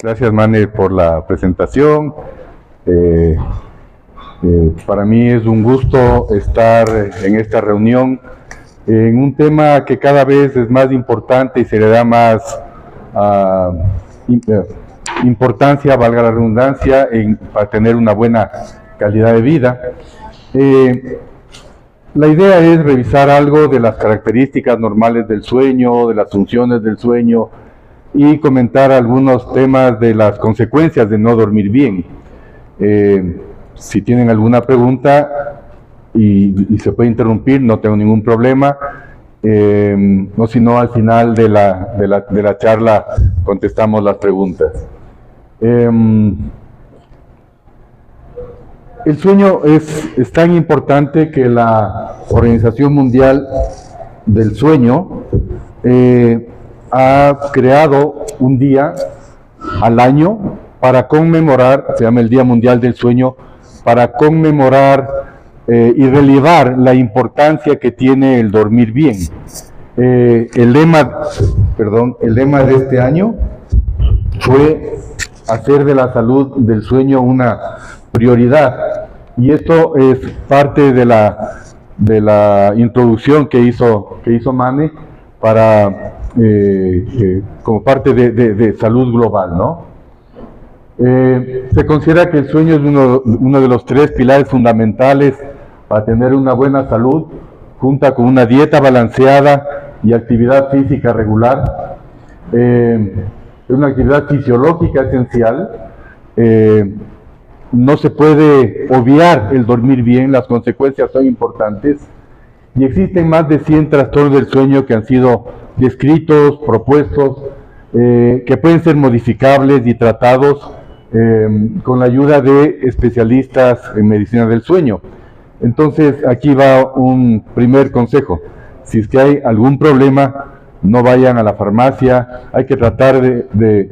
Gracias, Mane, por la presentación. Eh, para mí es un gusto estar en esta reunión en un tema que cada vez es más importante y se le da más importancia, valga la redundancia, para tener una buena calidad de vida. La idea es revisar algo de las características normales del sueño, de las funciones del sueño, y comentar algunos temas de las consecuencias de no dormir bien. Si tienen alguna pregunta y se puede interrumpir, no tengo ningún problema, o si no, al final de la charla contestamos las preguntas. El sueño es tan importante que la Organización Mundial del Sueño ha creado un día al año para conmemorar, se llama el Día Mundial del Sueño, para conmemorar y relevar la importancia que tiene el dormir bien. El lema de este año fue hacer de la salud del sueño una prioridad, y esto es parte de la introducción que hizo Mane para como parte de salud global, ¿no? Se considera que el sueño es uno de los tres pilares fundamentales para tener una buena salud, junto con una dieta balanceada y actividad física regular. Es una actividad fisiológica esencial. No se puede obviar el dormir bien, las consecuencias son importantes, y existen más de 100 trastornos del sueño que han sido descritos, propuestos, que pueden ser modificables y tratados con la ayuda de especialistas en medicina del sueño. Entonces, aquí va un primer consejo: si es que hay algún problema, no vayan a la farmacia, hay que tratar de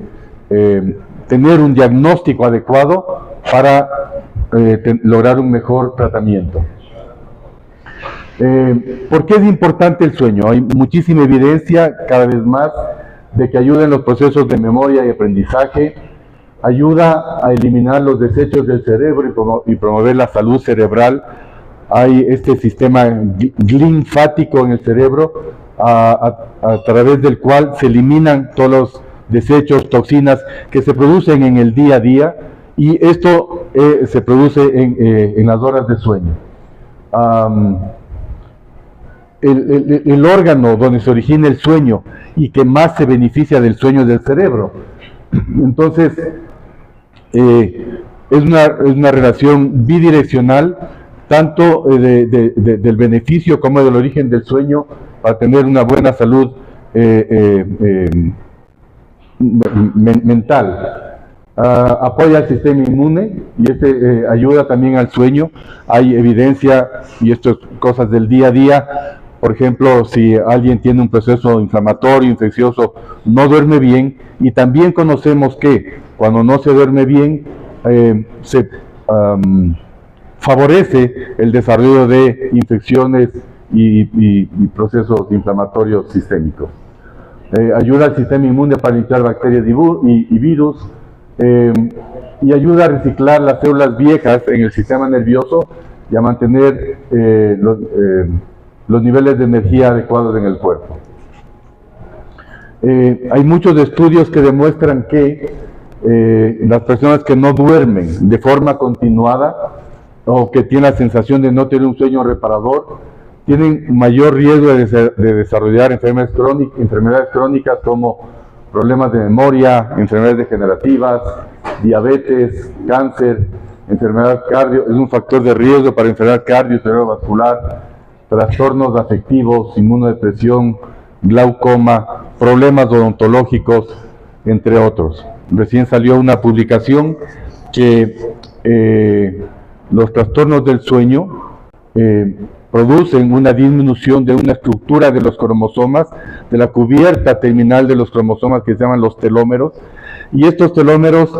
tener un diagnóstico adecuado para lograr un mejor tratamiento. ¿Por qué es importante el sueño? Hay muchísima evidencia, cada vez más, de que ayuda en los procesos de memoria y aprendizaje, ayuda a eliminar los desechos del cerebro y promover la salud cerebral. Hay este sistema linfático en el cerebro a través del cual se eliminan todos los desechos, toxinas que se producen en el día a día, y esto se produce en las horas de sueño. El órgano donde se origina el sueño y que más se beneficia del sueño es del cerebro. Entonces, es una relación bidireccional, tanto del beneficio como del origen del sueño, para tener una buena salud mental. Apoya al sistema inmune y ayuda también al sueño. Hay evidencia, y esto es cosas del día a día. Por ejemplo, si alguien tiene un proceso inflamatorio, infeccioso, no duerme bien, y también conocemos que cuando no se duerme bien, se favorece el desarrollo de infecciones y procesos inflamatorios sistémicos. Ayuda al sistema inmune para limpiar bacterias y virus, y ayuda a reciclar las células viejas en el sistema nervioso y a mantener los niveles de energía adecuados en el cuerpo. Hay muchos estudios que demuestran que las personas que no duermen de forma continuada, o que tienen la sensación de no tener un sueño reparador, tienen mayor riesgo de desarrollar enfermedades crónicas como problemas de memoria, enfermedades degenerativas, diabetes, cáncer, enfermedad cardio, es un factor de riesgo para enfermedad cardiovascular, trastornos afectivos, inmunodepresión, glaucoma, problemas odontológicos, entre otros. Recién salió una publicación que los trastornos del sueño producen una disminución de una estructura de los cromosomas, de la cubierta terminal de los cromosomas, que se llaman los telómeros, y estos telómeros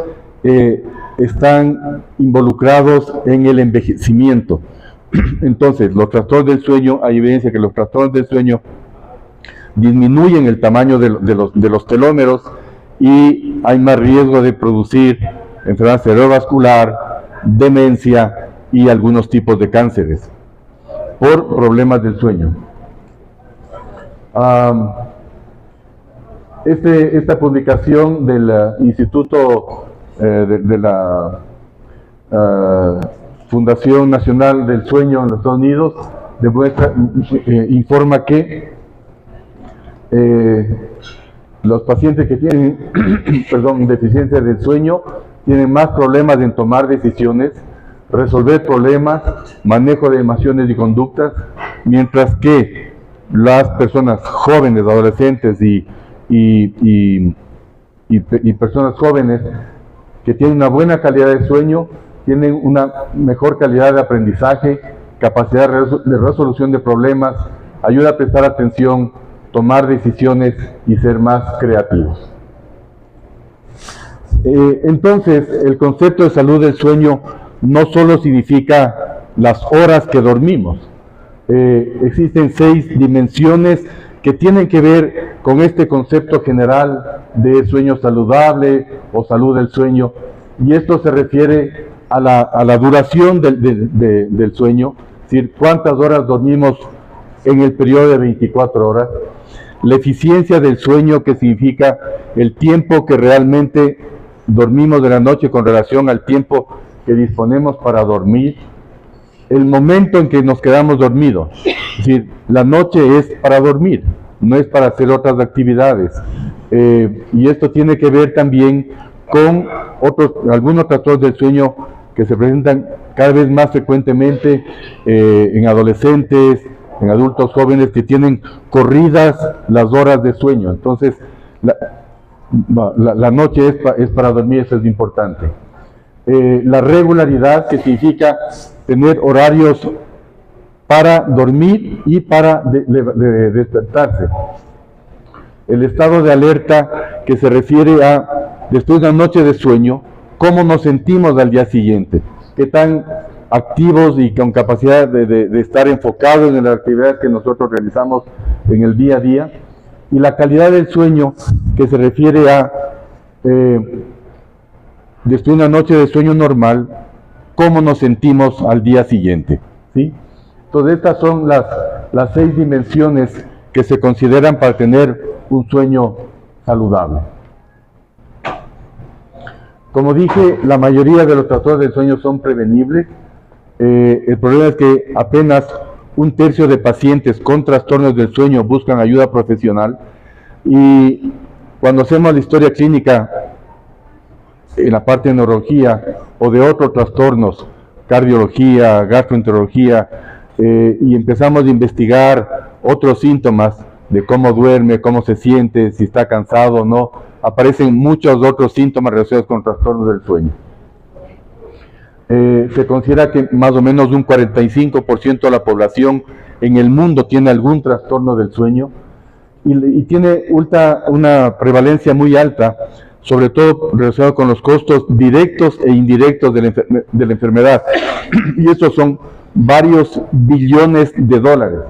están involucrados en el envejecimiento. Entonces, los trastornos del sueño, hay evidencia que los trastornos del sueño disminuyen el tamaño de los telómeros, y hay más riesgo de producir enfermedad cerebrovascular, demencia y algunos tipos de cánceres por problemas del sueño. Esta publicación del Instituto de la Fundación Nacional del Sueño en los Estados Unidos informa que los pacientes que tienen deficiencia del sueño tienen más problemas en tomar decisiones, resolver problemas, manejo de emociones y conductas, mientras que las personas jóvenes, adolescentes y personas jóvenes que tienen una buena calidad de sueño, tienen una mejor calidad de aprendizaje, capacidad de resolución de problemas, ayuda a prestar atención, tomar decisiones y ser más creativos. Entonces, el concepto de salud del sueño no solo significa las horas que dormimos. Existen 6 dimensiones que tienen que ver con este concepto general de sueño saludable o salud del sueño, y esto se refiere a la duración del sueño, es decir, cuántas horas dormimos en el periodo de 24 horas, la eficiencia del sueño, que significa el tiempo que realmente dormimos de la noche con relación al tiempo que disponemos para dormir, el momento en que nos quedamos dormidos, es decir, la noche es para dormir, no es para hacer otras actividades, y esto tiene que ver también con algunos trastornos del sueño que se presentan cada vez más frecuentemente en adolescentes, en adultos jóvenes que tienen corridas las horas de sueño. Entonces, la noche es para dormir, eso es importante. La regularidad, que significa tener horarios para dormir y para despertarse. El estado de alerta, que se refiere a, después de una noche de sueño, cómo nos sentimos al día siguiente, qué tan activos y con capacidad de estar enfocados en las actividades que nosotros realizamos en el día a día. Y la calidad del sueño, que se refiere a, después de una noche de sueño normal, cómo nos sentimos al día siguiente, ¿sí? Entonces, estas son las 6 dimensiones que se consideran para tener un sueño saludable. Como dije, la mayoría de los trastornos del sueño son prevenibles. El problema es que apenas 1/3 de pacientes con trastornos del sueño buscan ayuda profesional, y cuando hacemos la historia clínica en la parte de neurología o de otros trastornos, cardiología, gastroenterología, y empezamos a investigar otros síntomas de cómo duerme, cómo se siente, si está cansado o no, aparecen muchos otros síntomas relacionados con trastornos del sueño. Se considera que más o menos un 45% de la población en el mundo tiene algún trastorno del sueño, y tiene una prevalencia muy alta, sobre todo relacionado con los costos directos e indirectos de la enfermedad, y estos son varios billones de dólares.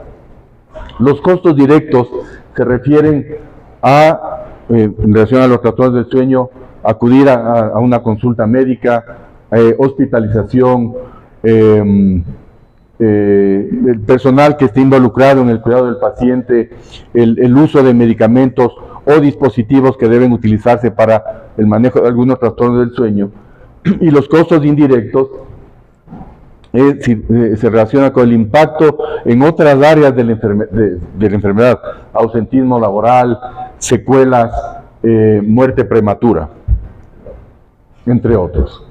Los costos directos se refieren a, en relación a los trastornos del sueño, acudir a una consulta médica, hospitalización, el personal que esté involucrado en el cuidado del paciente, el uso de medicamentos o dispositivos que deben utilizarse para el manejo de algunos trastornos del sueño. Y los costos indirectos se relaciona con el impacto en otras áreas de la enfermedad, ausentismo laboral, secuelas, muerte prematura, entre otros.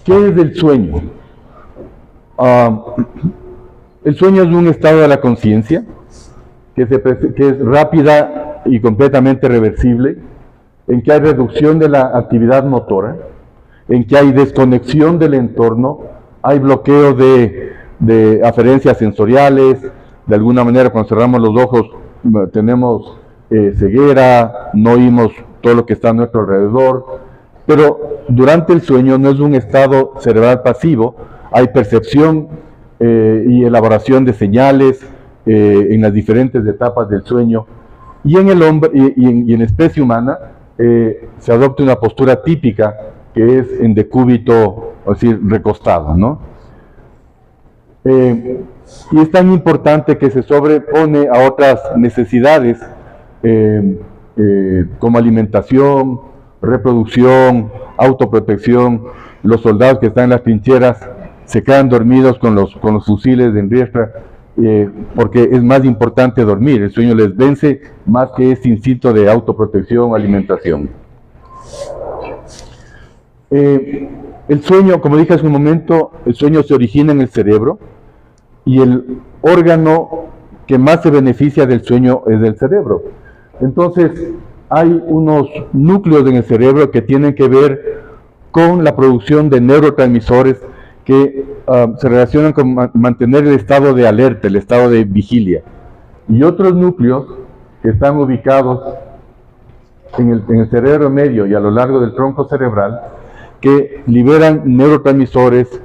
¿Qué es el sueño? El sueño es un estado de la conciencia que es rápida y completamente reversible, en que hay reducción de la actividad motora, en que hay desconexión del entorno, hay bloqueo de aferencias sensoriales. De alguna manera, cuando cerramos los ojos tenemos ceguera, no oímos todo lo que está a nuestro alrededor. Pero durante el sueño no es un estado cerebral pasivo, hay percepción y elaboración de señales en las diferentes etapas del sueño, Y en el hombre y en la especie humana se adopta una postura típica que es en decúbito, es decir, recostado, ¿no? Y es tan importante que se sobrepone a otras necesidades como alimentación, reproducción, autoprotección. Los soldados que están en las trincheras se quedan dormidos con los fusiles en riestra porque es más importante dormir. El sueño les vence más que este instinto de autoprotección, alimentación. El sueño, como dije hace un momento, el sueño se origina en el cerebro y el órgano que más se beneficia del sueño es el cerebro. Entonces, hay unos núcleos en el cerebro que tienen que ver con la producción de neurotransmisores que se relacionan con mantener el estado de alerta, el estado de vigilia. Y otros núcleos que están ubicados en el cerebro medio y a lo largo del tronco cerebral, que liberan neurotransmisores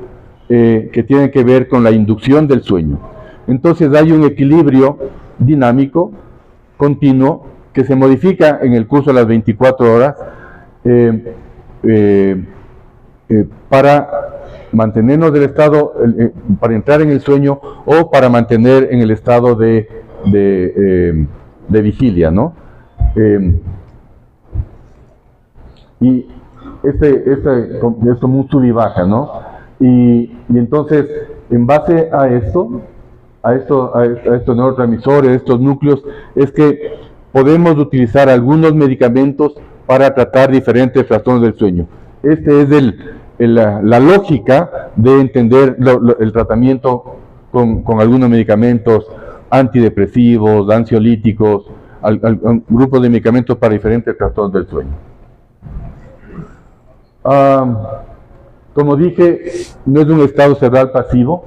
que tienen que ver con la inducción del sueño. Entonces hay un equilibrio dinámico, continuo, que se modifica en el curso de las 24 horas para mantenernos del estado, para entrar en el sueño o para mantener en el estado de vigilia, ¿no? Y es como un sub y baja, ¿no? Y entonces, en base a estos neurotransmisores, estos núcleos, es que podemos utilizar algunos medicamentos para tratar diferentes trastornos del sueño. Este es la lógica de entender el tratamiento con algunos medicamentos antidepresivos, ansiolíticos, grupos de medicamentos para diferentes trastornos del sueño. Como dije, no es un estado cerebral pasivo,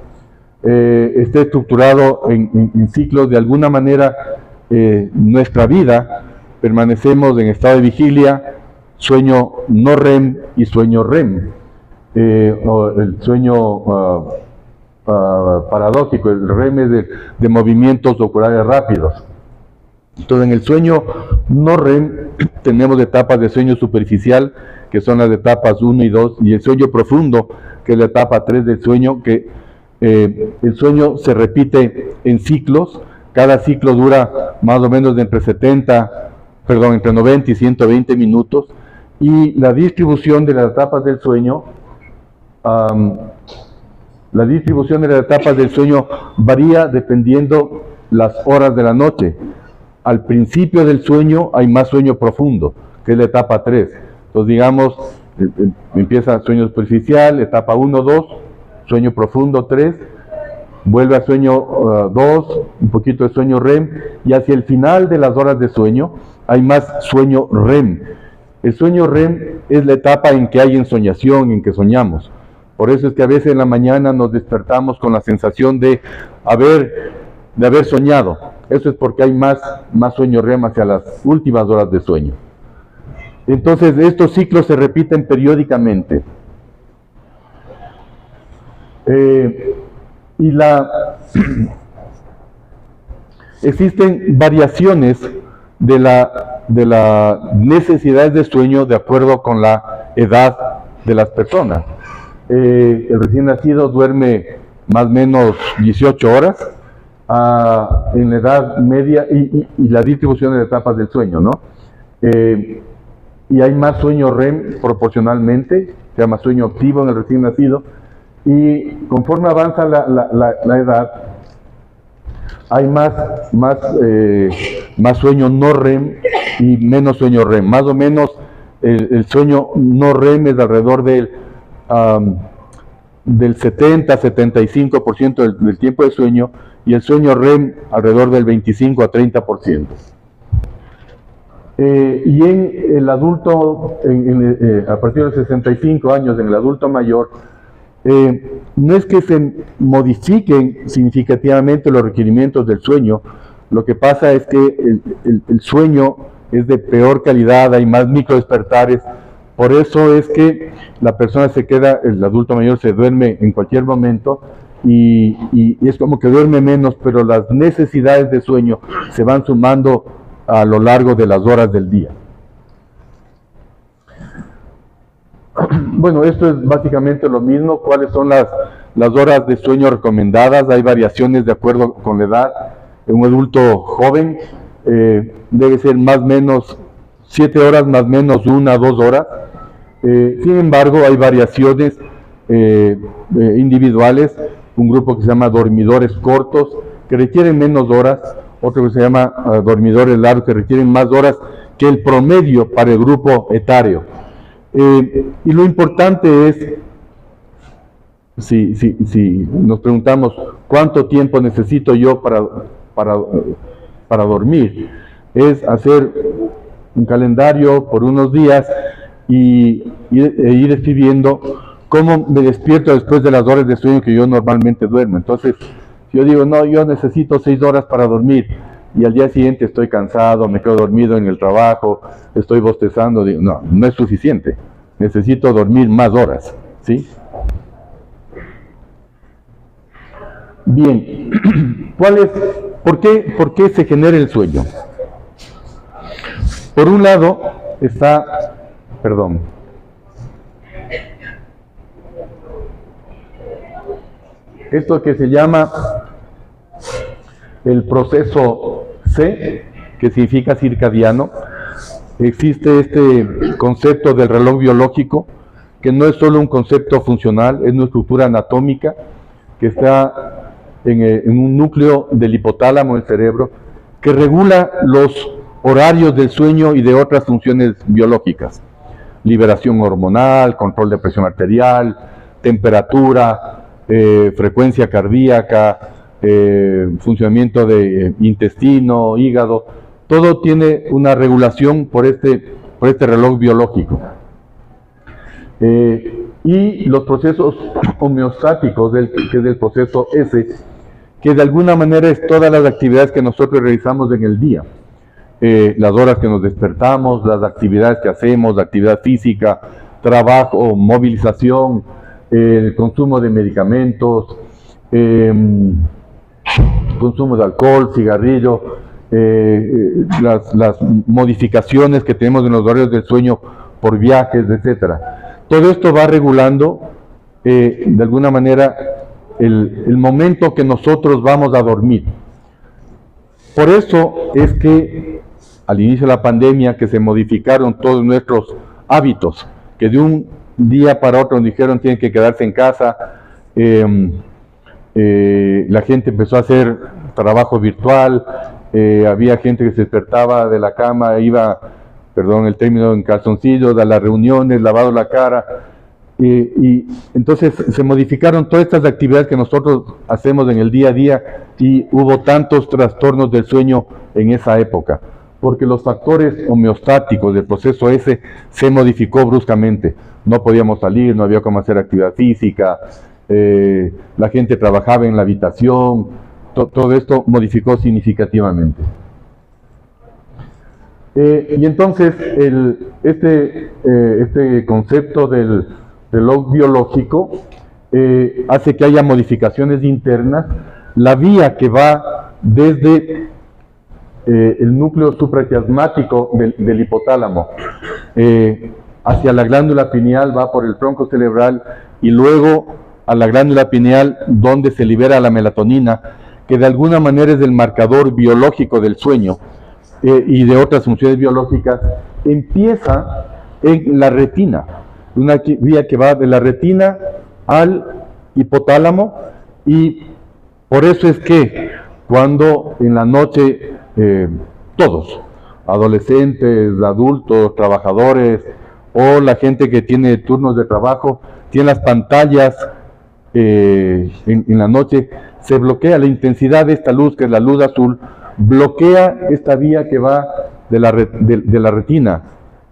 está estructurado en ciclos. De alguna manera, nuestra vida permanecemos en estado de vigilia, sueño no REM y sueño REM, o el sueño paradójico. El REM es de movimientos oculares rápidos. Entonces, en el sueño no REM tenemos etapas de sueño superficial, que son las etapas 1 y 2, y el sueño profundo, que es la etapa 3 del sueño, que el sueño se repite en ciclos. Cada ciclo dura más o menos entre 90 y 120 minutos, y la distribución de las etapas del sueño, varía dependiendo las horas de la noche. Al principio del sueño hay más sueño profundo, que es la etapa 3. Entonces, digamos, empieza sueño superficial, etapa 1, 2, sueño profundo 3, vuelve a sueño 2, un poquito de sueño REM, y hacia el final de las horas de sueño hay más sueño REM. El sueño REM es la etapa en que hay ensoñación, en que soñamos. Por eso es que a veces en la mañana nos despertamos con la sensación de haber soñado. Eso es porque hay más sueño REM hacia las últimas horas de sueño. Entonces, estos ciclos se repiten periódicamente. Existen variaciones de las necesidades de sueño de acuerdo con la edad de las personas. El recién nacido duerme más o menos 18 horas en la edad media, y la distribución de etapas del sueño, ¿no? Y hay más sueño REM proporcionalmente, se llama sueño activo en el recién nacido, y conforme avanza la edad, hay más sueño no REM y menos sueño REM. Más o menos el sueño no REM es alrededor del 70-75% del tiempo de sueño, y el sueño REM alrededor del 25 a 30%. Y en el adulto, a partir de 65 años, en el adulto mayor, no es que se modifiquen significativamente los requerimientos del sueño. Lo que pasa es que el sueño es de peor calidad, hay más microdespertares. Por eso es que la persona el adulto mayor se duerme en cualquier momento, y es como que duerme menos, pero las necesidades de sueño se van sumando a lo largo de las horas del día. Bueno, esto es básicamente lo mismo. ¿Cuáles son las horas de sueño recomendadas? Hay variaciones de acuerdo con la edad. Un adulto joven debe ser más o menos 7 horas, más o menos 1 a 2 horas. Sin embargo, hay variaciones individuales. Un grupo que se llama dormidores cortos, que requieren menos horas. Otro que se llama dormidores largos, que requieren más horas que el promedio para el grupo etario. Y lo importante es, si nos preguntamos cuánto tiempo necesito yo para dormir, es hacer un calendario por unos días e ir escribiendo cómo me despierto después de las horas de sueño que yo normalmente duermo. Entonces, si yo digo, no, yo necesito 6 horas para dormir, y al día siguiente estoy cansado, me quedo dormido en el trabajo, estoy bostezando, digo, no es suficiente, necesito dormir más horas, ¿sí? Bien, ¿por qué se genera el sueño? Por un lado está, esto que se llama el proceso C, que significa circadiano. Existe este concepto del reloj biológico, que no es solo un concepto funcional, es una estructura anatómica que está en un núcleo del hipotálamo del cerebro, que regula los horarios del sueño y de otras funciones biológicas. Liberación hormonal, control de presión arterial, temperatura, frecuencia cardíaca, funcionamiento de intestino, hígado. Todo tiene una regulación por este reloj biológico. Y los procesos homeostáticos, que es el proceso S, que de alguna manera es todas las actividades que nosotros realizamos en el día. Las horas que nos despertamos, las actividades que hacemos, la actividad física, trabajo, movilización, el consumo de medicamentos, consumo de alcohol, cigarrillo, las modificaciones que tenemos en los horarios del sueño por viajes, etcétera. Todo esto va regulando de alguna manera el momento que nosotros vamos a dormir. Por eso es que al inicio de la pandemia, que se modificaron todos nuestros hábitos, que de un día para otro nos dijeron tienen que quedarse en casa, la gente empezó a hacer trabajo virtual, había gente que se despertaba de la cama, iba, perdón el término, en calzoncillos a las reuniones, lavado la cara, y entonces se modificaron todas estas actividades que nosotros hacemos en el día a día, y hubo tantos trastornos del sueño en esa época, porque los factores homeostáticos del proceso S se modificó bruscamente. No podíamos salir, no había cómo hacer actividad física, la gente trabajaba en la habitación, todo esto modificó significativamente. Y entonces este concepto del reloj biológico hace que haya modificaciones internas. La vía que va desde el núcleo supraquiasmático del hipotálamo hacia la glándula pineal va por el tronco cerebral y luego a la glándula pineal, donde se libera la melatonina, que de alguna manera es el marcador biológico del sueño y de otras funciones biológicas, empieza en la retina, una vía que va de la retina al hipotálamo, y por eso es que cuando en la noche todos, adolescentes, adultos, trabajadores o la gente que tiene turnos de trabajo, tiene las pantallas en la noche, se bloquea la intensidad de esta luz, que es la luz azul, bloquea esta vía que va de la retina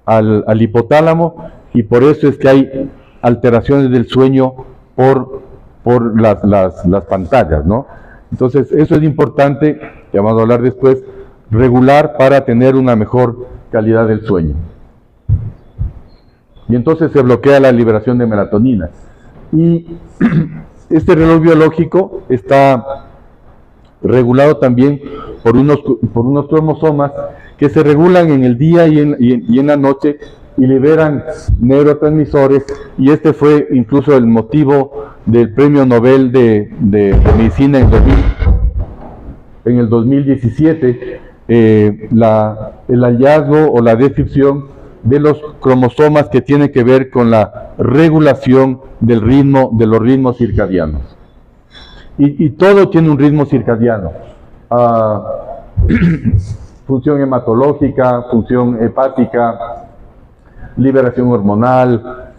al hipotálamo, y por eso es que hay alteraciones del sueño por las pantallas, ¿no? Entonces eso es importante, que vamos a hablar después, regular para tener una mejor calidad del sueño. Y entonces se bloquea la liberación de melatonina. Y este reloj biológico está regulado también por unos cromosomas que se regulan en el día y en la noche y liberan neurotransmisores, y este fue incluso el motivo del Premio Nobel de Medicina en el 2017, el hallazgo o la descripción de los cromosomas que tienen que ver con la regulación del ritmo, de los ritmos circadianos. Y todo tiene un ritmo circadiano. Función hematológica, función hepática, liberación hormonal,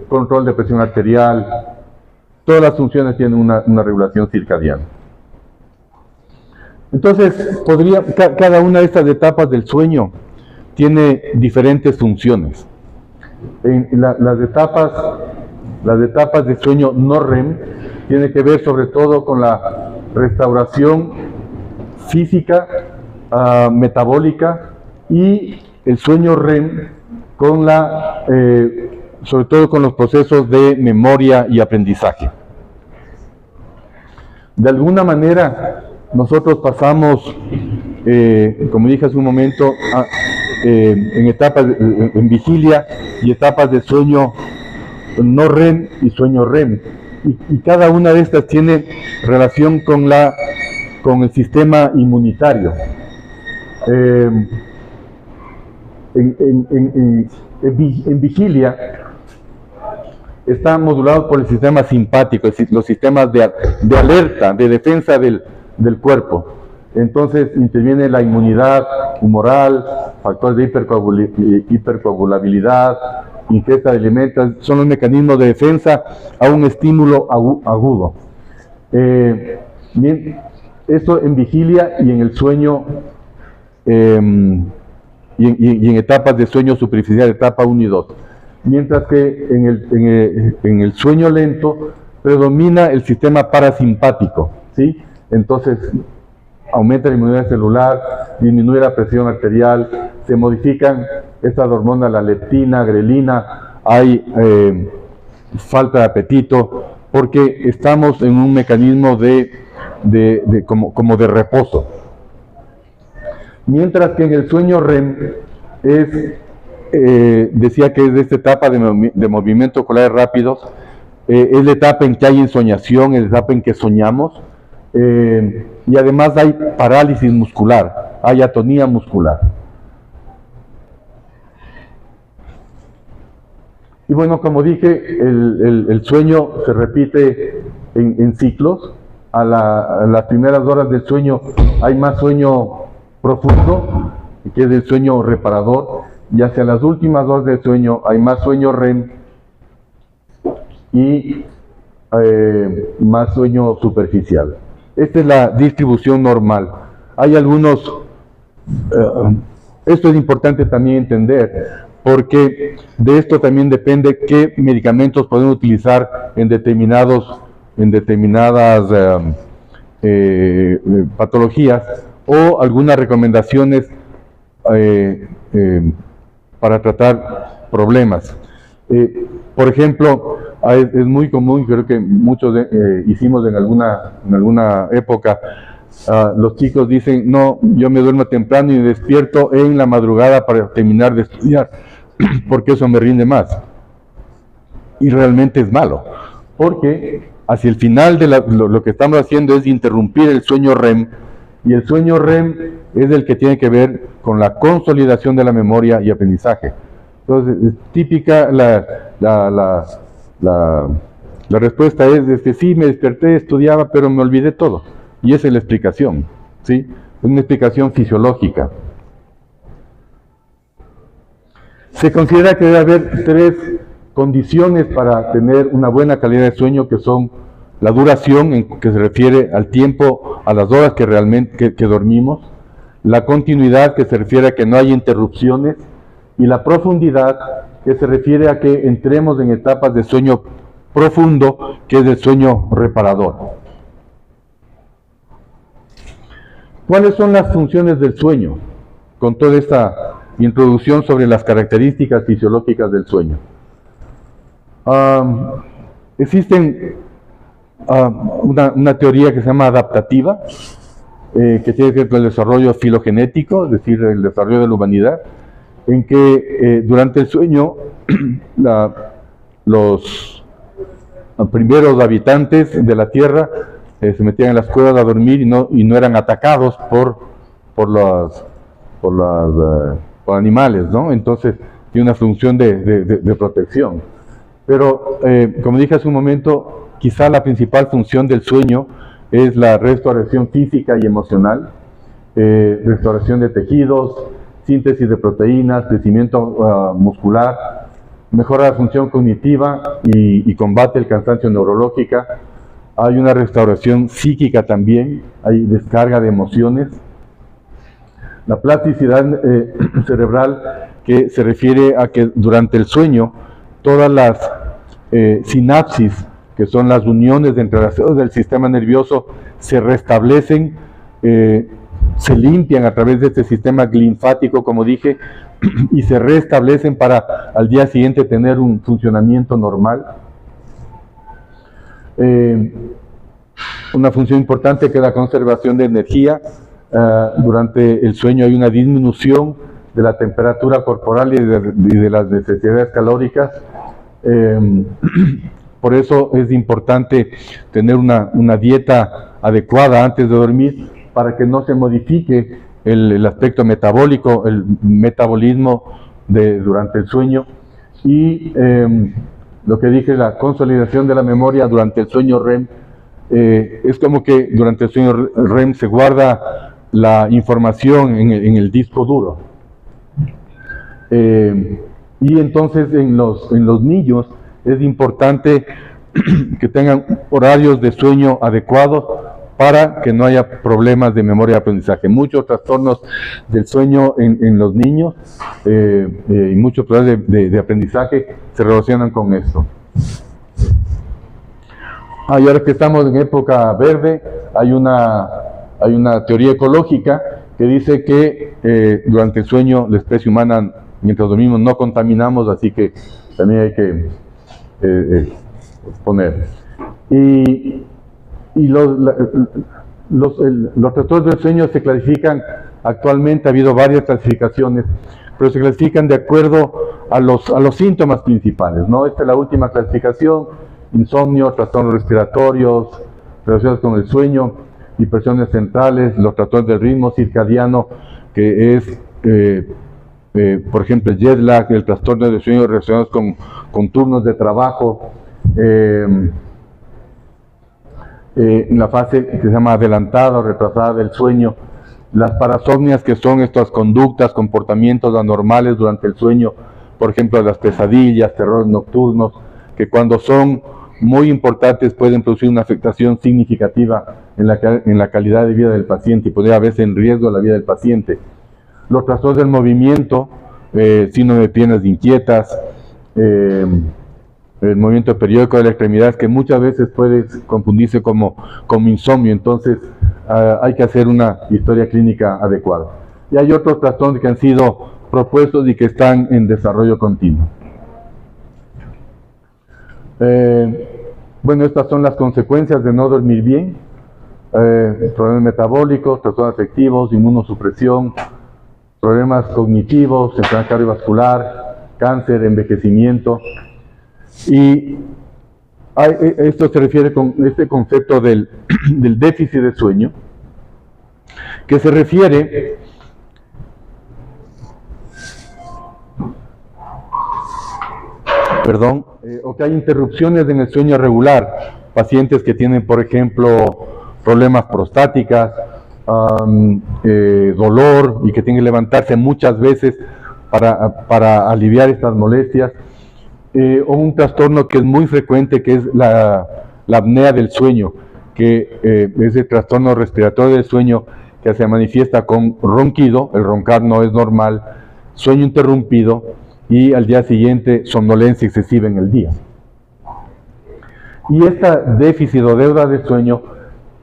control de presión arterial. Todas las funciones tienen una regulación circadiana. Entonces, cada una de estas etapas del sueño tiene diferentes funciones. Las etapas de sueño no REM tienen que ver sobre todo con la restauración física, metabólica, y el sueño REM con sobre todo con los procesos de memoria y aprendizaje. De alguna manera, nosotros pasamos, como dije hace un momento, en etapas, en vigilia y etapas de sueño no REM y sueño REM. Y cada una de estas tiene relación con el sistema inmunitario. En vigilia está modulado por el sistema simpático, los sistemas de alerta, de defensa del cuerpo. Entonces interviene la inmunidad humoral, factores de hipercoagulabilidad, ingesta de alimentos, son los mecanismos de defensa a un estímulo agudo. Bien, esto en vigilia y en el sueño, y en etapas de sueño superficial, etapa 1 y 2. Mientras que en el sueño lento predomina el sistema parasimpático, ¿sí? Entonces aumenta la inmunidad celular, disminuye la presión arterial, se modifican estas hormonas, la leptina, grelina, hay falta de apetito, porque estamos en un mecanismo como de reposo. Mientras que en el sueño REM decía que es de esta etapa de movimientos oculares rápidos, es la etapa en que hay ensoñación, es la etapa en que soñamos, y además hay parálisis muscular, hay atonía muscular. Y bueno, como dije, el sueño se repite en ciclos. A las primeras horas del sueño hay más sueño profundo, que es el sueño reparador, y hacia las últimas horas del sueño hay más sueño REM y más sueño superficial. Esta es la distribución normal. Hay algunos, esto es importante también entender, porque de esto también depende qué medicamentos podemos utilizar en determinadas patologías, o algunas recomendaciones para tratar problemas. Por ejemplo, es muy común, creo que muchos hicimos en alguna época, los chicos dicen, no, yo me duermo temprano y me despierto en la madrugada para terminar de estudiar, porque eso me rinde más. Y realmente es malo, porque hacia el final de lo que estamos haciendo es interrumpir el sueño REM, y el sueño REM es el que tiene que ver con la consolidación de la memoria y aprendizaje. Entonces, es típica la respuesta es que sí, me desperté, estudiaba, pero me olvidé todo. Y esa es la explicación, ¿sí? Es una explicación fisiológica. Se considera que debe haber 3 condiciones para tener una buena calidad de sueño, que son la duración, en que se refiere al tiempo, a las horas que realmente que dormimos, la continuidad, que se refiere a que no hay interrupciones, y la profundidad, que se refiere a que entremos en etapas de sueño profundo, que es el sueño reparador. ¿Cuáles son las funciones del sueño? Con toda esta introducción sobre las características fisiológicas del sueño. Existen una teoría que se llama adaptativa, que tiene que ver con el desarrollo filogenético, es decir, el desarrollo de la humanidad, en que durante el sueño los primeros habitantes de la Tierra se metían en las cuevas a dormir y no eran atacados por animales, ¿no? Entonces tiene una función de protección. Pero, como dije hace un momento, quizá la principal función del sueño es la restauración física y emocional, restauración de tejidos, síntesis de proteínas, crecimiento muscular, mejora la función cognitiva y combate el cansancio neurológico. Hay una restauración psíquica también, hay descarga de emociones. La plasticidad cerebral, que se refiere a que durante el sueño todas las sinapsis, que son las uniones entre las células del sistema nervioso, se restablecen, se limpian a través de este sistema linfático, como dije, y se restablecen para al día siguiente tener un funcionamiento normal. Una función importante que es la conservación de energía. Durante el sueño hay una disminución de la temperatura corporal y de las necesidades calóricas. Por eso es importante tener una dieta adecuada antes de dormir para que no se modifique el aspecto metabólico, el metabolismo durante el sueño. Y lo que dije, la consolidación de la memoria durante el sueño REM, es como que durante el sueño REM se guarda la información en el disco duro. Y entonces en los niños es importante que tengan horarios de sueño adecuados para que no haya problemas de memoria de aprendizaje. Muchos trastornos del sueño en los niños y muchos problemas de aprendizaje se relacionan con esto. Y ahora que estamos en época verde, hay una teoría ecológica que dice que durante el sueño la especie humana, mientras dormimos, no contaminamos, así que también hay que poner. Y los trastornos del sueño se clasifican actualmente, ha habido varias clasificaciones, pero se clasifican de acuerdo a los síntomas principales, ¿no? Esta es la última clasificación: insomnio, trastornos respiratorios relacionados con el sueño, hipertensiones centrales, los trastornos del ritmo circadiano, que es, por ejemplo, el jet lag, el trastorno del sueño relacionados con turnos de trabajo, en la fase que se llama adelantada o retrasada del sueño, las parasomnias, que son estas conductas, comportamientos anormales durante el sueño, por ejemplo, las pesadillas, terrores nocturnos, que cuando son muy importantes pueden producir una afectación significativa en la calidad de vida del paciente y poner a veces en riesgo la vida del paciente. Los trastornos del movimiento, síndrome de piernas inquietas, el movimiento periódico de la extremidad, que muchas veces puede confundirse como insomnio, entonces hay que hacer una historia clínica adecuada. Y hay otros trastornos que han sido propuestos y que están en desarrollo continuo. Bueno, estas son las consecuencias de no dormir bien: problemas metabólicos, trastornos afectivos, inmunosupresión, problemas cognitivos, enfermedad cardiovascular, cáncer, envejecimiento. Y esto se refiere con este concepto del déficit de sueño, que se refiere o que hay interrupciones en el sueño regular. Pacientes que tienen, por ejemplo, problemas prostáticas, dolor, y que tienen que levantarse muchas veces para aliviar estas molestias, o un trastorno que es muy frecuente, que es la apnea del sueño, que es el trastorno respiratorio del sueño que se manifiesta con ronquido, el roncar no es normal, sueño interrumpido y al día siguiente somnolencia excesiva en el día. Y esta déficit o deuda de sueño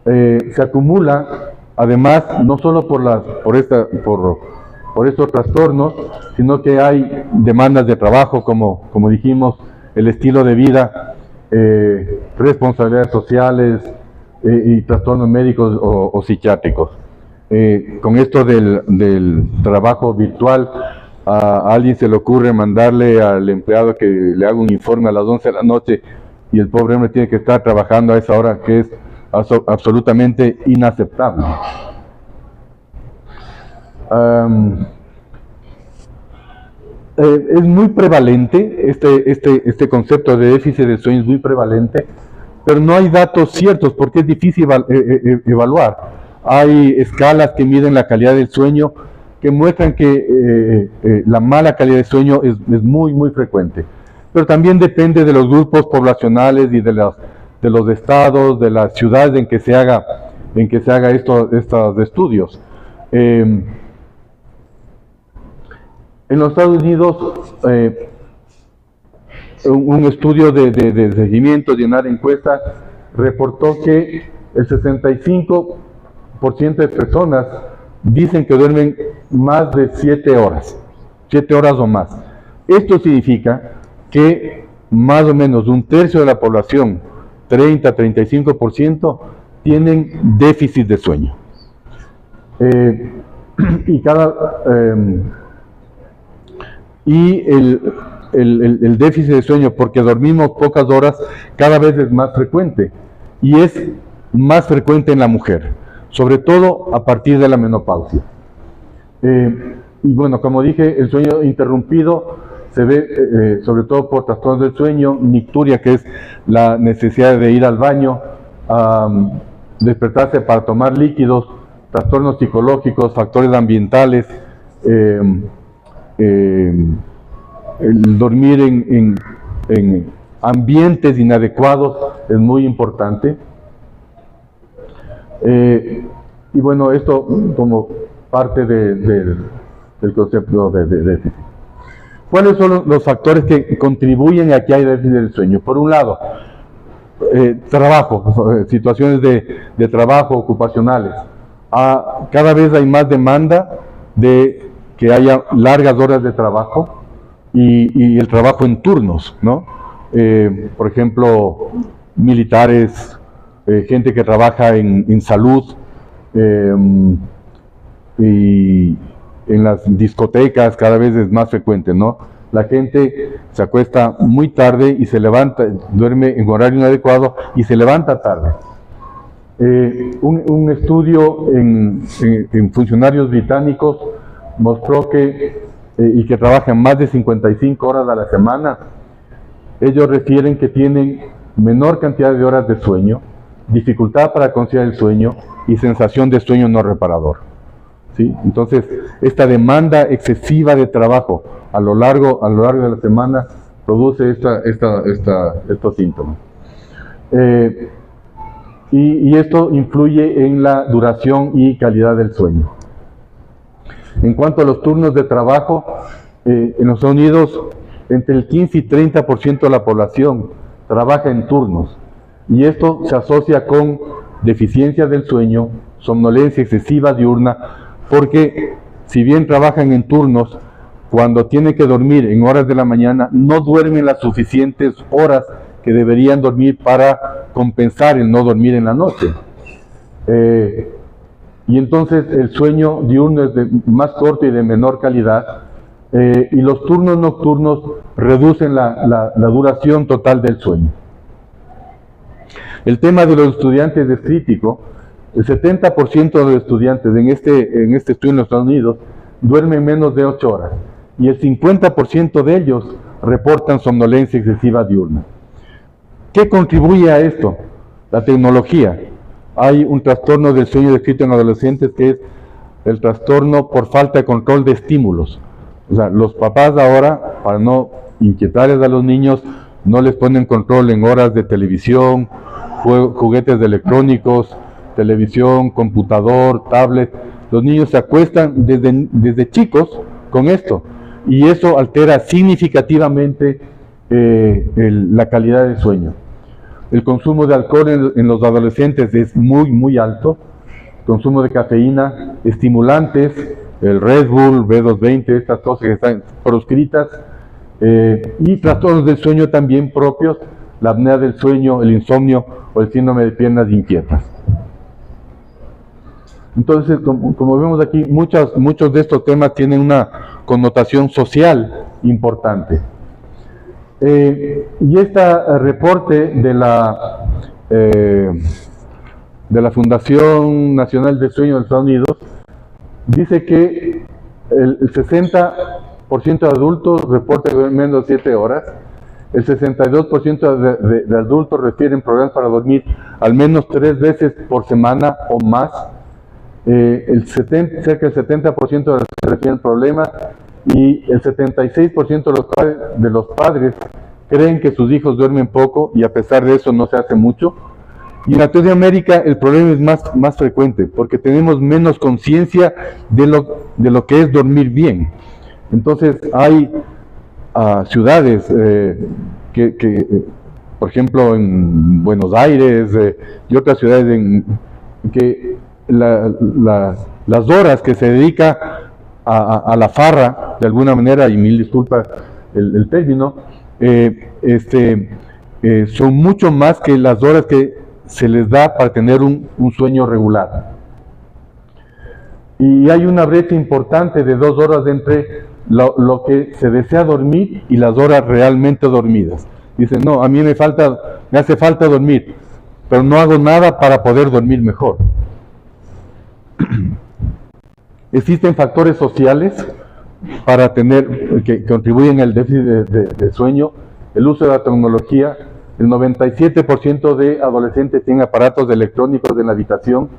se acumula, además, no solo por estos trastornos, sino que hay demandas de trabajo, como dijimos, el estilo de vida, responsabilidades sociales y trastornos médicos o psiquiátricos. con esto del trabajo virtual, a alguien se le ocurre mandarle al empleado que le haga un informe a las 11 de la noche y el pobre hombre tiene que estar trabajando a esa hora, que es absolutamente inaceptable. Es muy prevalente, este concepto de déficit de sueño es muy prevalente, pero no hay datos ciertos porque es difícil evaluar. Hay escalas que miden la calidad del sueño que muestran que la mala calidad de sueño es muy, muy frecuente. Pero también depende de los grupos poblacionales y de los estados, de las ciudades en que se haga estos estudios. En los Estados Unidos, un estudio de seguimiento, llenar encuestas, reportó que el 65% de personas dicen que duermen más de 7 horas o más. Esto significa que más o menos un tercio de la población, 30-35%, tienen déficit de sueño. Y el déficit de sueño, porque dormimos pocas horas, cada vez es más frecuente. Y es más frecuente en la mujer, sobre todo a partir de la menopausia. Y bueno, como dije, el sueño interrumpido se ve sobre todo por trastornos del sueño, nicturia, que es la necesidad de ir al baño, despertarse para tomar líquidos, trastornos psicológicos, factores ambientales, el dormir en ambientes inadecuados es muy importante. Y bueno, esto como parte del concepto de déficit. ¿Cuáles son los factores que contribuyen a que haya déficit del sueño? Por un lado, trabajo, situaciones de trabajo ocupacionales. Cada vez hay más demanda de que haya largas horas de trabajo y el trabajo en turnos, ¿no? Por ejemplo, militares, gente que trabaja en salud, y en las discotecas cada vez es más frecuente, ¿no? La gente se acuesta muy tarde y se levanta, duerme en horario inadecuado y se levanta tarde. Un estudio en funcionarios británicos mostró que, y que trabajan más de 55 horas a la semana, ellos refieren que tienen menor cantidad de horas de sueño, dificultad para conciliar el sueño y sensación de sueño no reparador. ¿Sí? Entonces, esta demanda excesiva de trabajo a lo largo de la semana produce estos síntomas. Y esto influye en la duración y calidad del sueño. En cuanto a los turnos de trabajo, en los Estados Unidos, entre el 15 y 30% de la población trabaja en turnos. Y esto se asocia con deficiencia del sueño, somnolencia excesiva diurna, porque si bien trabajan en turnos, cuando tienen que dormir en horas de la mañana, no duermen las suficientes horas que deberían dormir para compensar el no dormir en la noche. Y entonces el sueño diurno es más corto y de menor calidad, y los turnos nocturnos reducen la duración total del sueño. El tema de los estudiantes es crítico. El 70% de los estudiantes en este estudio en los Estados Unidos duermen menos de 8 horas y el 50% de ellos reportan somnolencia excesiva diurna. ¿Qué contribuye a esto? La tecnología. Hay un trastorno del sueño descrito en adolescentes que es el trastorno por falta de control de estímulos. O sea, los papás ahora, para no inquietarles a los niños, no les ponen control en horas de televisión, juguetes electrónicos, televisión, computador, tablet. Los niños se acuestan desde chicos con esto y eso altera significativamente la calidad del sueño. El consumo de alcohol en los adolescentes es muy, muy alto. Consumo de cafeína, estimulantes, el Red Bull, B220, estas cosas que están proscritas, y trastornos del sueño también propios, la apnea del sueño, el insomnio o el síndrome de piernas inquietas. Entonces, como vemos aquí, muchos de estos temas tienen una connotación social importante. Y este reporte de la Fundación Nacional del Sueño de Estados Unidos dice que el 60% de adultos reportan menos de 7 horas, el 62% de adultos refieren problemas para dormir al menos 3 veces por semana o más, cerca del 70% de los que refieren problemas, y el 76% de los padres creen que sus hijos duermen poco y a pesar de eso no se hace mucho. Y en Latinoamérica el problema es más frecuente porque tenemos menos conciencia de lo que es dormir bien. Entonces hay ciudades por ejemplo en Buenos Aires y otras ciudades que las horas que se dedica a la farra, de alguna manera, y mil disculpas el término, son mucho más que las horas que se les da para tener un sueño regular. Y hay una brecha importante de 2 horas entre lo que se desea dormir y las horas realmente dormidas. Dicen, no, a mí me hace falta dormir, pero no hago nada para poder dormir mejor. Existen factores sociales que contribuyen al déficit de sueño, el uso de la tecnología. El 97% de adolescentes tienen aparatos electrónicos en la habitación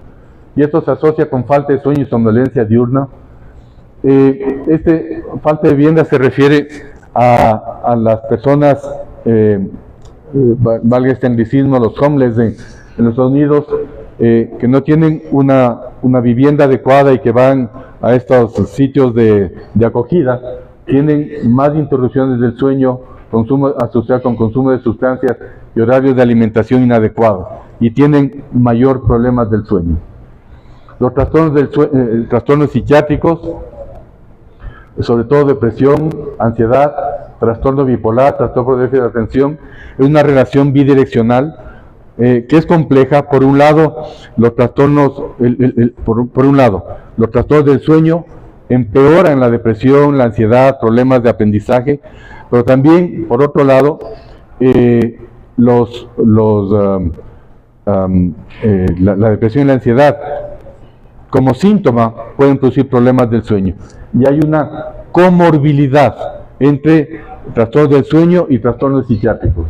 y esto se asocia con falta de sueño y somnolencia diurna. Falta de vivienda se refiere a las personas, valga este anglicismo, los homeless en los Estados Unidos, que no tienen una vivienda adecuada y que van a estos sitios de acogida, tienen más interrupciones del sueño, consumo asociado con consumo de sustancias y horarios de alimentación inadecuados, y tienen mayor problemas del sueño. Los trastornos psiquiátricos, sobre todo depresión, ansiedad, trastorno bipolar, trastorno de déficit de atención, es una relación bidireccional que es compleja. Por un lado, los trastornos, por un lado, los trastornos del sueño empeoran la depresión, la ansiedad, problemas de aprendizaje, pero también, por otro lado, la depresión y la ansiedad como síntoma pueden producir problemas del sueño. Y hay una comorbilidad entre trastornos del sueño y trastornos psiquiátricos.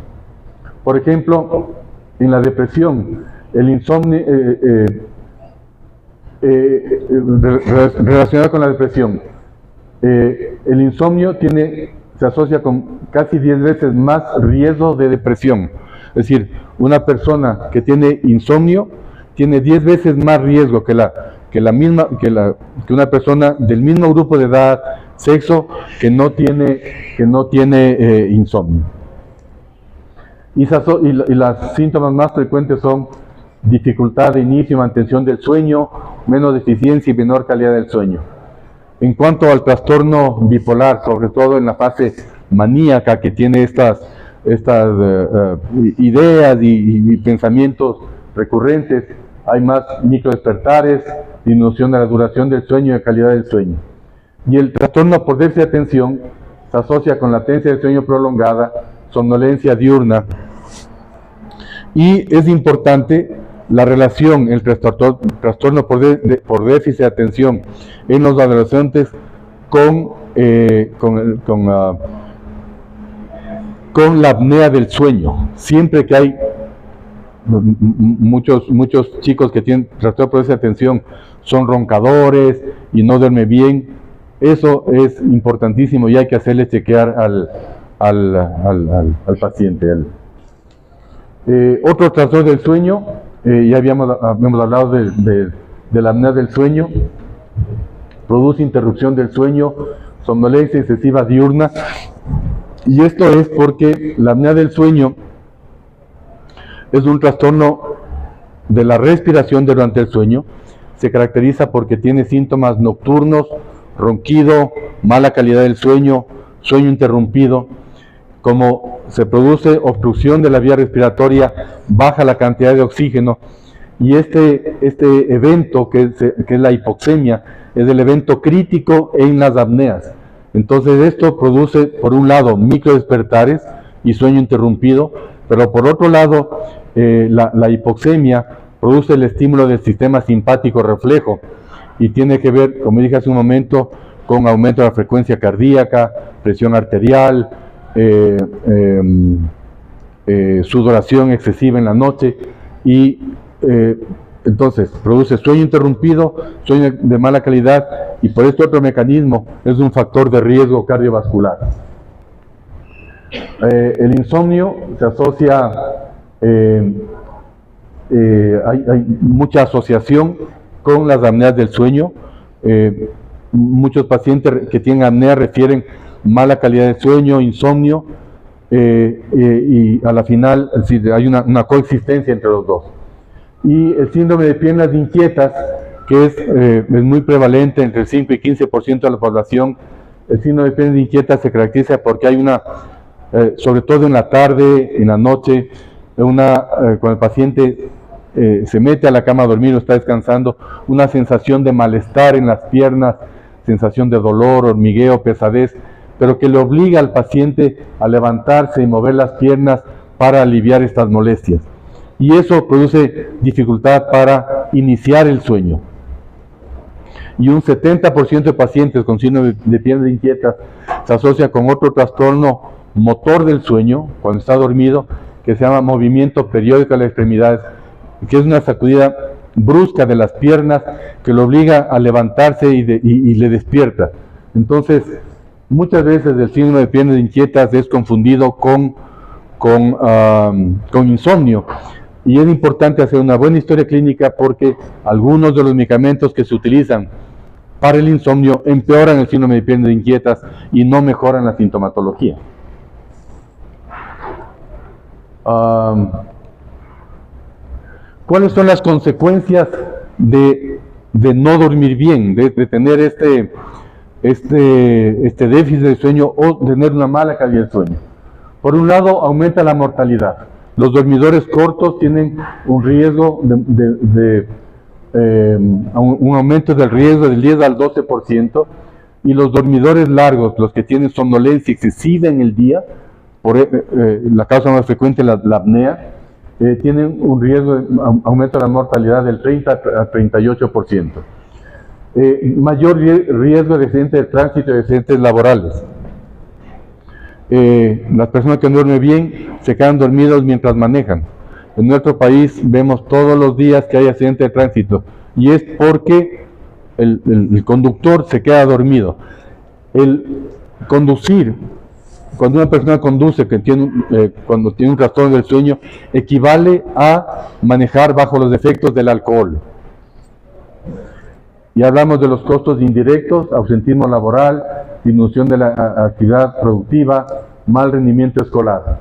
Por ejemplo, en la depresión, el insomnio, relacionado con la depresión, el insomnio se asocia con casi 10 veces más riesgo de depresión. Es decir, una persona que tiene insomnio tiene 10 veces más riesgo que una persona del mismo grupo de edad, sexo, que no tiene insomnio. Y los síntomas más frecuentes son dificultad de inicio y mantención del sueño, menos eficiencia y menor calidad del sueño. En cuanto al trastorno bipolar, sobre todo en la fase maníaca, que tiene estas ideas y pensamientos recurrentes, hay más microdespertares, disminución de la duración del sueño y de calidad del sueño. Y el trastorno por déficit de atención se asocia con latencia del sueño prolongada, somnolencia diurna, y es importante la relación entre el trastorno por déficit de atención en los adolescentes con la apnea del sueño. Siempre que hay muchos chicos que tienen trastorno por déficit de atención son roncadores y no duermen bien, eso es importantísimo y hay que hacerle chequear al paciente. Otro trastorno del sueño, ya habíamos hablado de la apnea del sueño, produce interrupción del sueño, somnolencia excesiva diurna, y esto es porque la apnea del sueño es un trastorno de la respiración durante el sueño. Se caracteriza porque tiene síntomas nocturnos, ronquido, mala calidad del sueño, sueño interrumpido. Como se produce obstrucción de la vía respiratoria, baja la cantidad de oxígeno Y este evento, que es la hipoxemia, es el evento crítico en las apneas. Entonces esto produce, por un lado, microdespertares y sueño interrumpido, pero por otro lado, la hipoxemia produce el estímulo del sistema simpático reflejo y tiene que ver, como dije hace un momento, con aumento de la frecuencia cardíaca, presión arterial, sudoración excesiva en la noche y entonces produce sueño interrumpido, sueño de mala calidad y por este otro mecanismo es un factor de riesgo cardiovascular. El insomnio se asocia, hay mucha asociación con las apneas del sueño. Muchos pacientes que tienen apnea refieren mala calidad de sueño, insomnio, y a la final hay una coexistencia entre los dos. Y el síndrome de piernas inquietas, que es muy prevalente entre el 5 y 15% de la población. El síndrome de piernas inquietas se caracteriza porque hay sobre todo en la tarde, en la noche, cuando el paciente se mete a la cama a dormir o está descansando, una sensación de malestar en las piernas, sensación de dolor, hormigueo, pesadez, pero que le obliga al paciente a levantarse y mover las piernas para aliviar estas molestias. Y eso produce dificultad para iniciar el sueño. Y un 70% de pacientes con síndrome de piernas inquietas se asocia con otro trastorno motor del sueño, cuando está dormido, que se llama movimiento periódico de las extremidades, que es una sacudida brusca de las piernas que lo obliga a levantarse y le despierta. Entonces, muchas veces el síndrome de piernas inquietas es confundido con insomnio. Y es importante hacer una buena historia clínica porque algunos de los medicamentos que se utilizan para el insomnio empeoran el síndrome de piernas inquietas y no mejoran la sintomatología. ¿Cuáles son las consecuencias de no dormir bien, de tener este déficit de sueño o tener una mala calidad de sueño? Por un lado, aumenta la mortalidad. Los dormidores cortos tienen un riesgo un aumento del riesgo del 10 al 12%, y los dormidores largos, los que tienen somnolencia excesiva en el día, por la causa más frecuente, la apnea, tienen un riesgo de aumento de la mortalidad del 30 a 38%. Mayor riesgo de accidentes de tránsito y de accidentes laborales. Las personas que no duermen bien se quedan dormidos mientras manejan. En nuestro país vemos todos los días que hay accidentes de tránsito y es porque el conductor se queda dormido. El conducir, cuando una persona conduce cuando tiene un trastorno del sueño, equivale a manejar bajo los efectos del alcohol. Y hablamos de los costos indirectos: ausentismo laboral, disminución de la actividad productiva, mal rendimiento escolar.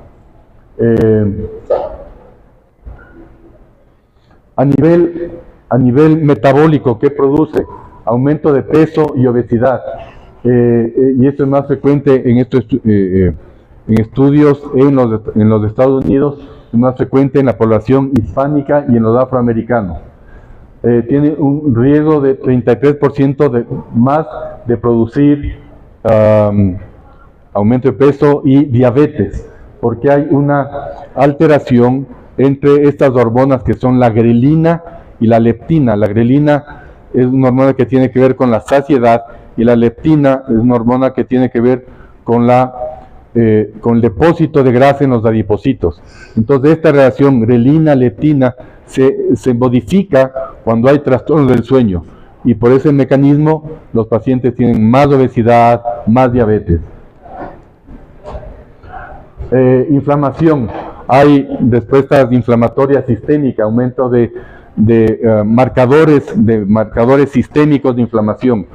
A nivel metabólico, ¿qué produce? Aumento de peso y obesidad. Y esto es más frecuente en estudios en los Estados Unidos, es más frecuente en la población hispánica y en los afroamericanos. Tiene un riesgo de 33% más de producir aumento de peso y diabetes, porque hay una alteración entre estas hormonas que son la grelina y la leptina. La grelina es una hormona que tiene que ver con la saciedad y la leptina es una hormona que tiene que ver con el depósito de grasa en los adipocitos. Entonces esta relación grelina-leptina se modifica cuando hay trastornos del sueño, y por ese mecanismo los pacientes tienen más obesidad, más diabetes. Inflamación. Hay respuestas inflamatorias sistémicas, aumento de marcadores sistémicos de inflamación.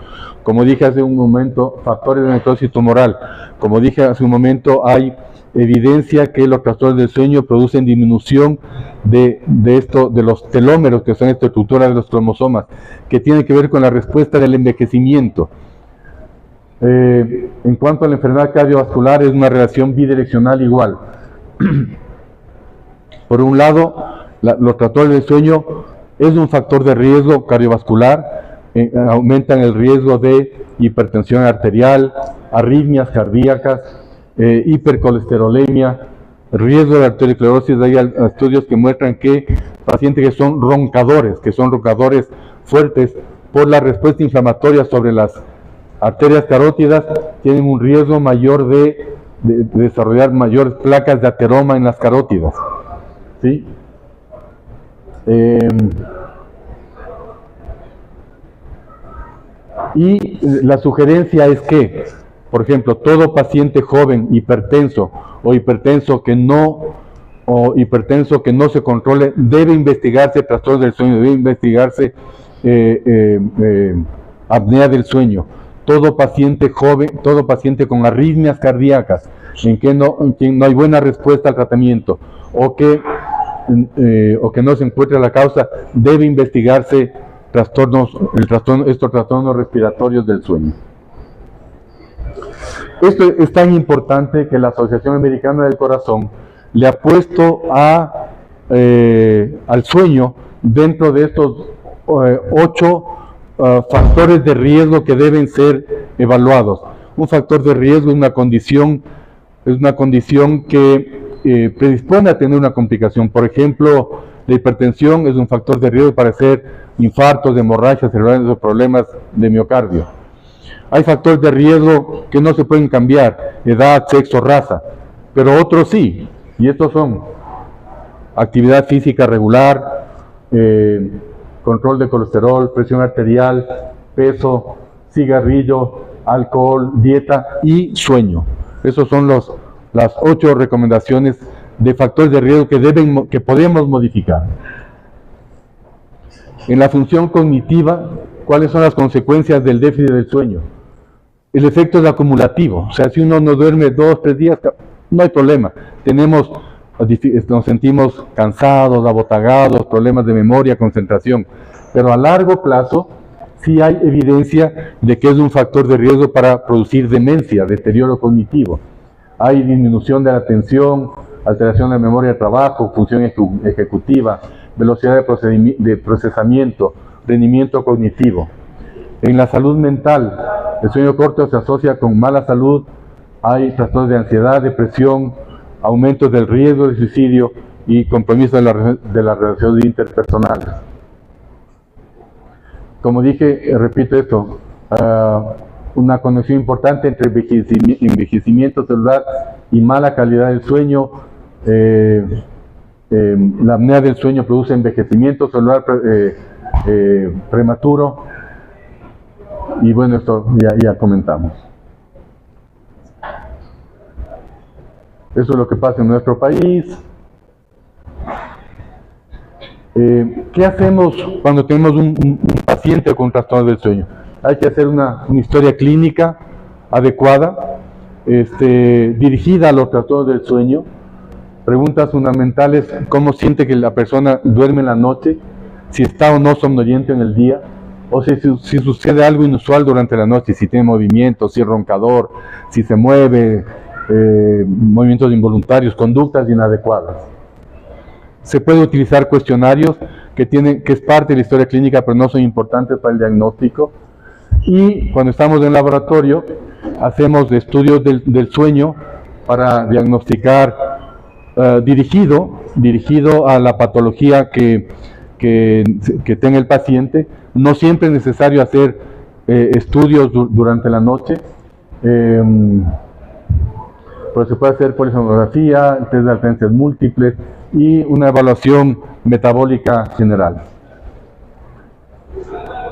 Como dije hace un momento, factores de necrosis tumoral. Como dije hace un momento, hay evidencia que los trastornos del sueño producen disminución de los telómeros, que son esta estructura de los cromosomas, que tiene que ver con la respuesta del envejecimiento. En cuanto a la enfermedad cardiovascular, es una relación bidireccional igual. Por un lado, los trastornos del sueño Es un factor de riesgo cardiovascular, aumentan el riesgo de hipertensión arterial, arritmias cardíacas, hipercolesterolemia, riesgo de arteriosclerosis. Hay estudios que muestran que pacientes que son roncadores fuertes por la respuesta inflamatoria sobre las arterias carótidas, tienen un riesgo mayor de desarrollar mayores placas de ateroma en las carótidas, ¿sí? Y la sugerencia es que, por ejemplo, todo paciente joven hipertenso o hipertenso que no se controle, debe investigarse trastornos del sueño, debe investigarse apnea del sueño. Todo paciente joven, todo paciente con arritmias cardíacas, en quien no hay buena respuesta al tratamiento, o que no se encuentra la causa, debe investigarse estos trastornos respiratorios del sueño. Esto es tan importante que la Asociación Americana del Corazón le ha puesto al sueño dentro de estos 8 factores de riesgo que deben ser evaluados. Un factor de riesgo es una condición que predispone a tener una complicación. Por ejemplo, la hipertensión es un factor de riesgo para hacer infartos, hemorragias cerebrales o problemas de miocardio. Hay factores de riesgo que no se pueden cambiar: edad, sexo, raza, pero otros sí, y estos son actividad física regular, control de colesterol, presión arterial, peso, cigarrillo, alcohol, dieta y sueño. Esos son las 8 recomendaciones de factores de riesgo que podemos modificar. En la función cognitiva, ¿cuáles son las consecuencias del déficit del sueño? El efecto es acumulativo, o sea, si uno no duerme 2 o 3 días, no hay problema. Nos sentimos cansados, abotagados, problemas de memoria, concentración, pero a largo plazo sí hay evidencia de que es un factor de riesgo para producir demencia, deterioro cognitivo. Hay disminución de la atención, alteración de memoria de trabajo, función ejecutiva, velocidad de procesamiento, rendimiento cognitivo. En la salud mental, el sueño corto se asocia con mala salud, hay trastornos de ansiedad, depresión, aumentos del riesgo de suicidio y compromiso de las relaciones interpersonales. Como dije, repito esto, una conexión importante entre envejecimiento celular y mala calidad del sueño. La apnea del sueño produce envejecimiento celular prematuro, y bueno, esto ya comentamos. Eso es lo que pasa en nuestro país. ¿Qué hacemos cuando tenemos un paciente con trastorno del sueño? Hay que hacer una historia clínica adecuada, dirigida a los trastornos del sueño. Preguntas fundamentales: ¿cómo siente que la persona duerme en la noche? Si está o no somnoliento en el día, o si sucede algo inusual durante la noche, si tiene movimientos, si es roncador, si se mueve, movimientos involuntarios, conductas inadecuadas. Se puede utilizar cuestionarios que es parte de la historia clínica, pero no son importantes para el diagnóstico. Y cuando estamos en laboratorio, hacemos estudios del sueño para diagnosticar, dirigido a la patología que tenga el paciente. No siempre es necesario hacer estudios durante la noche, pero se puede hacer polisomnografía, test de alternancias múltiples y una evaluación metabólica general.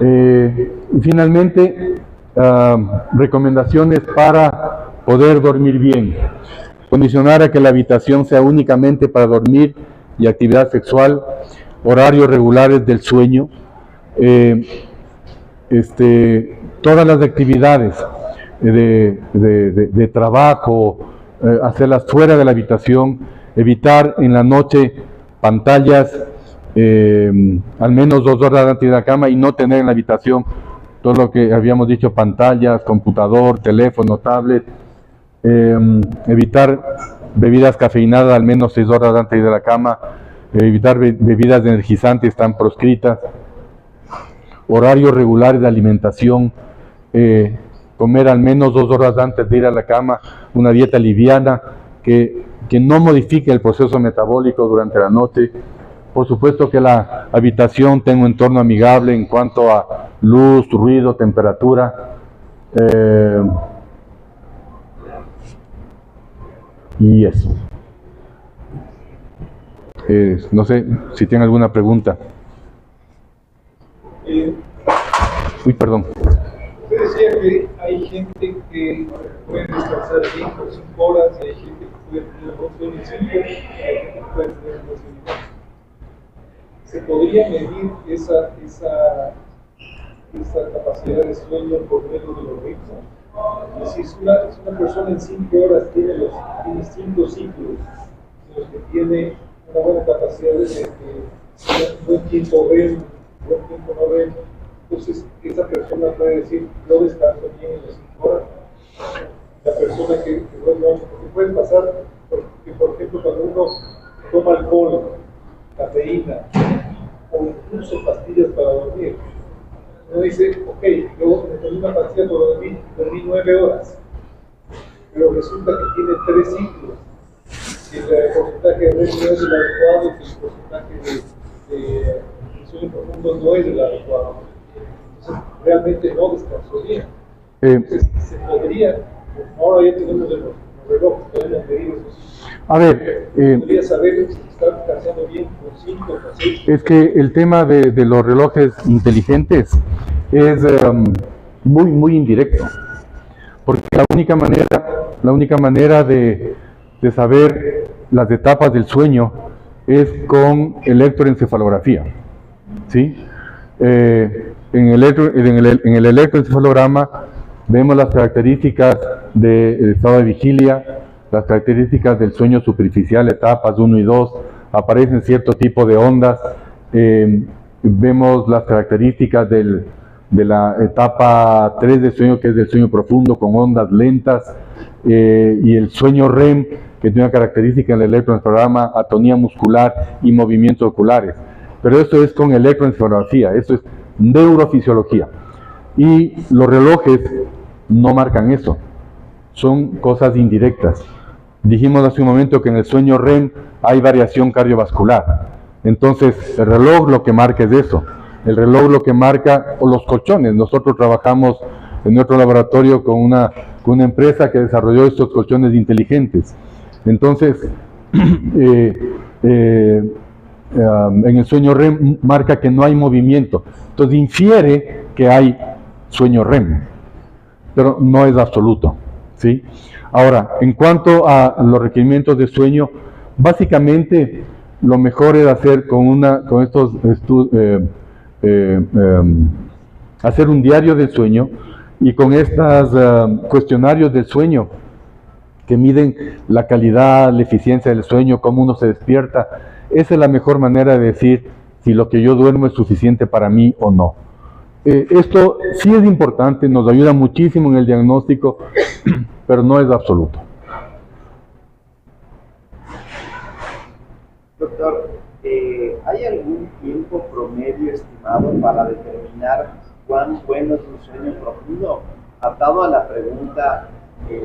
Y finalmente, recomendaciones para poder dormir bien. Condicionar a que la habitación sea únicamente para dormir y actividad sexual, horarios regulares del sueño, todas las actividades de trabajo, hacerlas fuera de la habitación, evitar en la noche pantallas al menos 2 horas antes de la cama, y no tener en la habitación todo lo que habíamos dicho: pantallas, computador, teléfono, tablet. Evitar bebidas cafeinadas al menos 6 horas antes de la cama, evitar bebidas energizantes están proscritas, horarios regulares de alimentación, comer al menos 2 horas antes de ir a la cama, una dieta liviana que no modifique el proceso metabólico durante la noche. Por supuesto que la habitación tenga un entorno amigable en cuanto a luz, ruido, temperatura. Y eso. No sé si tienen alguna pregunta. Uy, perdón. Usted decía que hay gente que puede descansar bien por 5 horas, y hay gente que puede tener 2 sueños y 5, y hay gente que puede tener 2 sueños. ¿Se podría medir esa capacidad de sueño por medio de los ritmos? Es decir, si una persona en 5 horas tiene 5 ciclos, en los que tiene una buena capacidad de un buen tiempo REM, un buen tiempo no REM, entonces esa persona puede decir, yo descanso bien en las 5 horas. La persona que duerme 8, porque puede pasar, porque por ejemplo cuando uno toma alcohol, cafeína o incluso pastillas para dormir, uno dice, ok, yo me tomé una pastilla para dormir, dormí 9 horas, pero resulta que tiene 3 ciclos, que el porcentaje de REM no es el adecuado, que el porcentaje de sueño profundo no es el adecuado. Entonces, realmente no descansó bien. Entonces, se podría, ahora ya tenemos los relojes, podemos medir eso. A ver, podría saber si está descansando bien con 5 o 6. Es que el tema de los relojes inteligentes es muy indirecto, porque la única manera de saber las etapas del sueño es con electroencefalografía, ¿sí? En el electroencefalograma vemos las características del estado de vigilia, las características del sueño superficial, etapas 1 y 2, aparecen cierto tipo de ondas, vemos las características de la etapa 3 del sueño, que es del sueño profundo con ondas lentas, y el sueño REM, que tiene una característica en el electroencefalograma, atonía muscular y movimientos oculares. Pero esto es con electroencefalografía, esto es neurofisiología. Y los relojes no marcan eso, son cosas indirectas. Dijimos hace un momento que en el sueño REM hay variación cardiovascular. Entonces, el reloj lo que marca es eso. El reloj lo que marca, o los colchones. Nosotros trabajamos en nuestro laboratorio con una empresa que desarrolló estos colchones inteligentes. Entonces, en el sueño REM marca que no hay movimiento. Entonces, infiere que hay sueño REM, pero no es absoluto, ¿sí? Ahora, en cuanto a los requerimientos de sueño, básicamente lo mejor es hacer hacer un diario del sueño, y con estos cuestionarios del sueño que miden la calidad, la eficiencia del sueño, cómo uno se despierta, esa es la mejor manera de decir si lo que yo duermo es suficiente para mí o no. Esto sí es importante, nos ayuda muchísimo en el diagnóstico, pero no es absoluto. Doctor, ¿hay algún tiempo promedio estimado para determinar cuán bueno es un sueño profundo? Atado a la pregunta,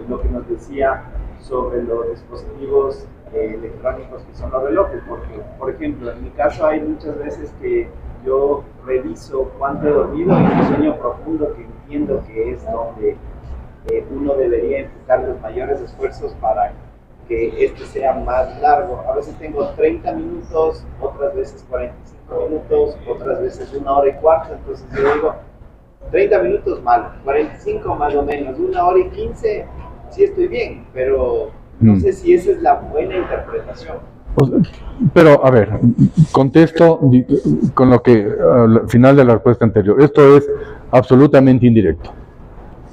lo que nos decía sobre los dispositivos electrónicos que son los relojes, porque, por ejemplo, en mi caso hay muchas veces que yo reviso cuánto he dormido en un sueño profundo, que entiendo que es donde uno debería enfocar los mayores esfuerzos para que este sea más largo. A veces tengo 30 minutos, otras veces 45 minutos, otras veces 1 hora y cuarto, entonces yo digo 30 minutos mal, 45 más o menos, 1 hora y 15 sí estoy bien, pero no sé si esa es la buena interpretación. Pero, a ver, contesto con lo que, al final de la respuesta anterior, esto es absolutamente indirecto.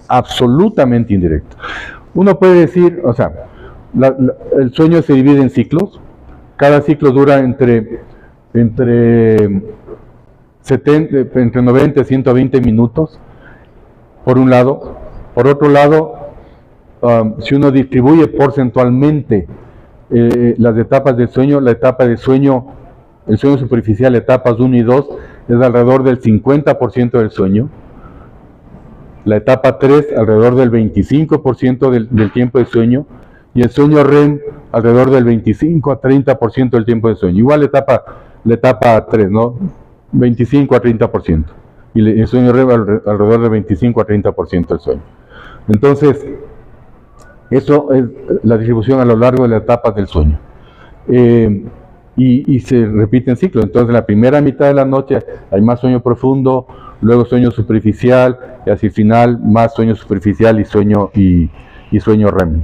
Absolutamente indirecto. Uno puede decir, o sea, el sueño se divide en ciclos. Cada ciclo dura entre 90 y 120 minutos, por un lado. Por otro lado, si uno distribuye porcentualmente las etapas del sueño, la etapa de sueño el sueño superficial, etapas 1 y 2, es alrededor del 50% del sueño. La etapa 3, alrededor del 25% del tiempo de sueño. Y el sueño REM, alrededor del 25 a 30% del tiempo de sueño. Igual la etapa 3, ¿no? 25 a 30%. Y el sueño REM alrededor del 25 a 30% del sueño. Entonces, eso es la distribución a lo largo de las etapas del sueño. Y se repite en ciclo. Entonces, en la primera mitad de la noche hay más sueño profundo, luego sueño superficial, y hacia el final más sueño superficial y sueño REM.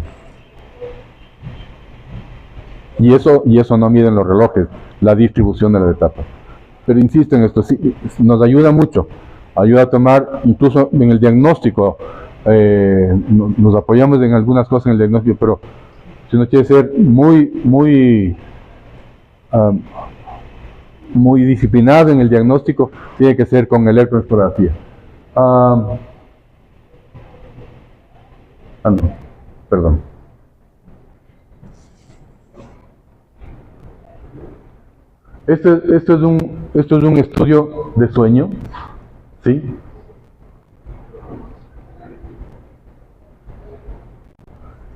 Y eso no miden los relojes, la distribución de las etapas. Pero insisto en esto, sí, nos ayuda mucho. Ayuda a tomar, incluso en el diagnóstico, nos apoyamos en algunas cosas en el diagnóstico, pero si uno quiere ser muy disciplinado en el diagnóstico, tiene que ser con electroencefalografía. No, perdón. Esto es un estudio de sueño, ¿sí?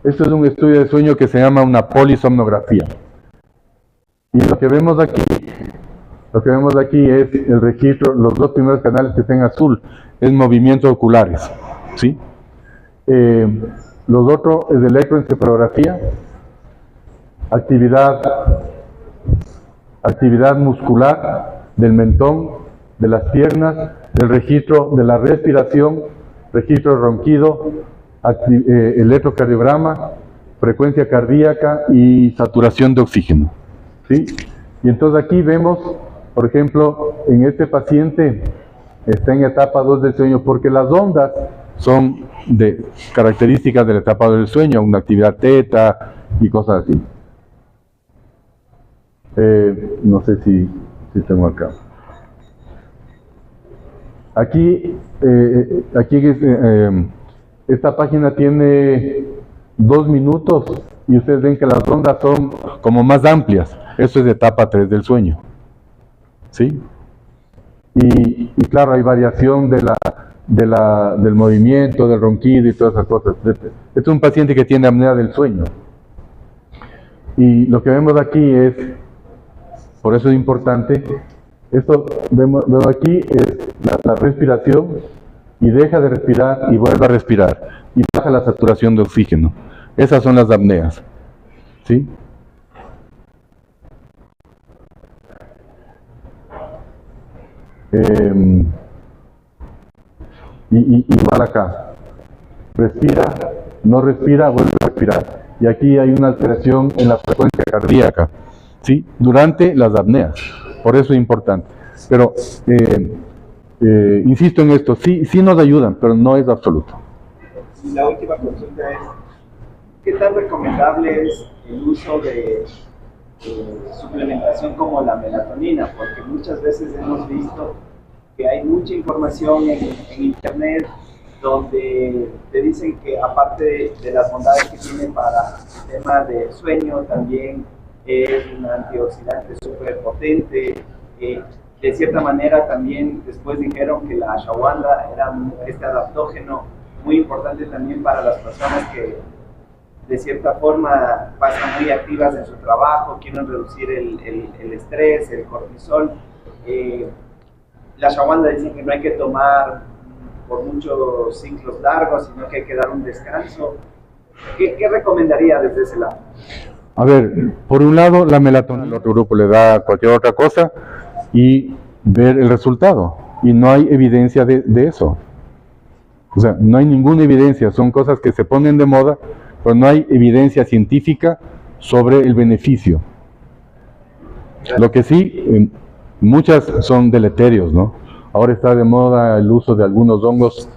Esto es un estudio de sueño que se llama una polisomnografía. Y lo que vemos aquí es el registro, los dos primeros canales que están en azul, es movimientos oculares, ¿sí? Los otros es electroencefalografía, actividad muscular del mentón, de las piernas, el registro de la respiración, registro de ronquido, electrocardiograma, frecuencia cardíaca y saturación de oxígeno, ¿sí? Y entonces aquí vemos, por ejemplo, en este paciente está en etapa 2 del sueño porque las ondas son de características de la etapa 2 del sueño, una actividad teta y cosas así. No sé si tengo acá. Aquí esta página tiene 2 minutos y ustedes ven que las ondas son como más amplias. Eso es de etapa 3 del sueño, ¿sí? Y claro, hay variación del movimiento, del ronquido y todas esas cosas. Este es un paciente que tiene apnea del sueño. Y lo que vemos aquí es, por eso es importante, esto vemos aquí es la respiración, y deja de respirar y vuelve a respirar, y baja la saturación de oxígeno. Esas son las apneas, ¿sí? Igual acá, respira, no respira, vuelve a respirar, y aquí hay una alteración en la frecuencia cardíaca, ¿sí? Durante las apneas, por eso es importante. Pero insisto en esto, sí nos ayudan, pero no es absoluto. Y la última consulta es, ¿qué tan recomendable es el uso de suplementación como la melatonina? Porque muchas veces hemos visto que hay mucha información en internet donde te dicen que aparte de las bondades que tiene para el tema de sueño, también es un antioxidante súper potente. De cierta manera también después dijeron que la ashwagandha era este adaptógeno muy importante también para las personas que de cierta forma pasan muy activas en su trabajo, quieren reducir el estrés, el cortisol. La ashwagandha dicen que no hay que tomar por muchos ciclos largos, sino que hay que dar un descanso. ¿Qué recomendaría desde ese lado? A ver, por un lado la melatonina, el otro grupo le da cualquier otra cosa y ver el resultado. Y no hay evidencia de eso. O sea, no hay ninguna evidencia, son cosas que se ponen de moda, pero no hay evidencia científica sobre el beneficio. Lo que sí, muchas son deleterios, ¿no? Ahora está de moda el uso de algunos hongos,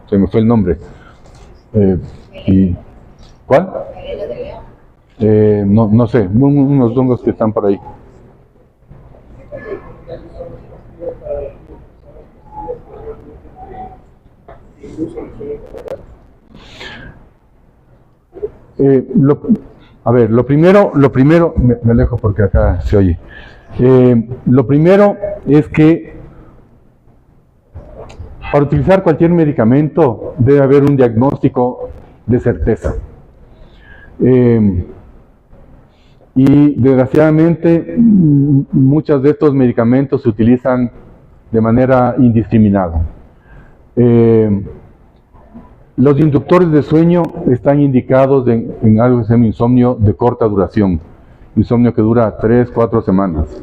se me fue el nombre. ¿Cuál? No sé, unos hongos que están por ahí. A ver, lo primero, me alejo porque acá se oye. Lo primero es que para utilizar cualquier medicamento debe haber un diagnóstico de certeza. Y desgraciadamente muchos de estos medicamentos se utilizan de manera indiscriminada. Los inductores de sueño están indicados en algo que se llama insomnio de corta duración, insomnio que dura 3-4 semanas.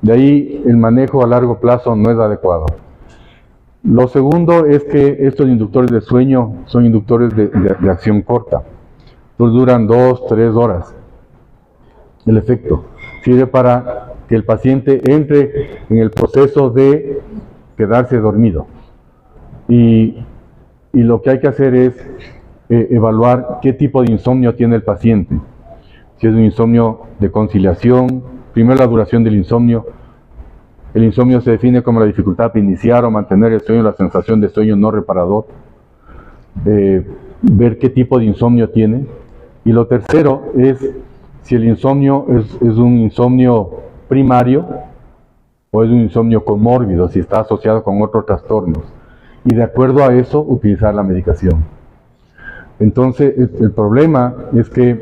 De ahí el manejo a largo plazo no es adecuado. Lo segundo es que estos inductores de sueño son inductores de acción corta. Entonces duran 2-3 horas. El efecto sirve para que el paciente entre en el proceso de quedarse dormido. Y lo que hay que hacer es evaluar qué tipo de insomnio tiene el paciente. Si es un insomnio de conciliación, primero la duración del insomnio. El insomnio se define como la dificultad para iniciar o mantener el sueño, la sensación de sueño no reparador. Ver qué tipo de insomnio tiene. Y lo tercero es si el insomnio es un insomnio primario o es un insomnio comórbido, si está asociado con otros trastornos. Y de acuerdo a eso, utilizar la medicación. Entonces, el problema es que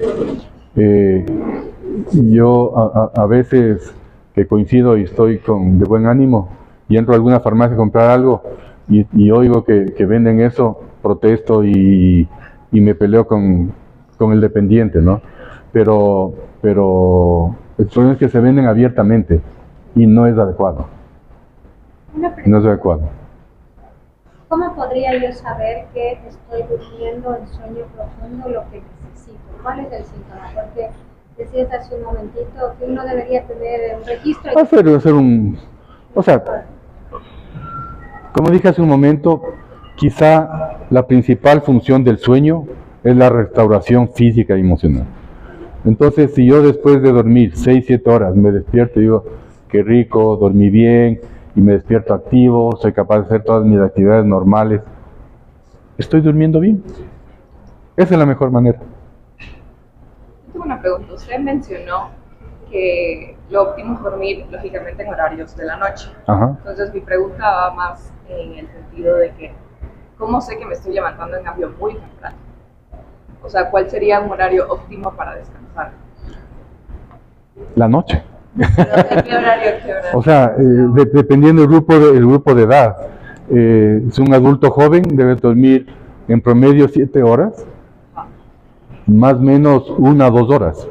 yo a veces que coincido y estoy de buen ánimo y entro a alguna farmacia a comprar algo y oigo que venden eso, protesto y me peleo con el dependiente, ¿no? Pero el problema es que se venden abiertamente y no es adecuado. No es adecuado. ¿Cómo podría yo saber que estoy durmiendo en sueño profundo lo que necesito? ¿Cuál es el síntoma? Porque decías hace un momentito que uno debería tener un registro. O sea, como dije hace un momento, quizá la principal función del sueño es la restauración física y emocional. Entonces, si yo después de dormir 6-7 horas me despierto y digo, qué rico, dormí bien, y me despierto activo, soy capaz de hacer todas mis actividades normales, ¿estoy durmiendo bien? Esa es la mejor manera. Tengo una pregunta. Usted mencionó que lo óptimo es dormir, lógicamente, en horarios de la noche. Ajá. Entonces, mi pregunta va más en el sentido de que, ¿cómo sé que me estoy levantando en cambio muy temprano? O sea, ¿cuál sería un horario óptimo para descansar? La noche. ¿De qué horario a qué horario? O sea, dependiendo del grupo de edad. Si un adulto joven debe dormir en promedio 7 horas, más o menos 1 a 2 horas,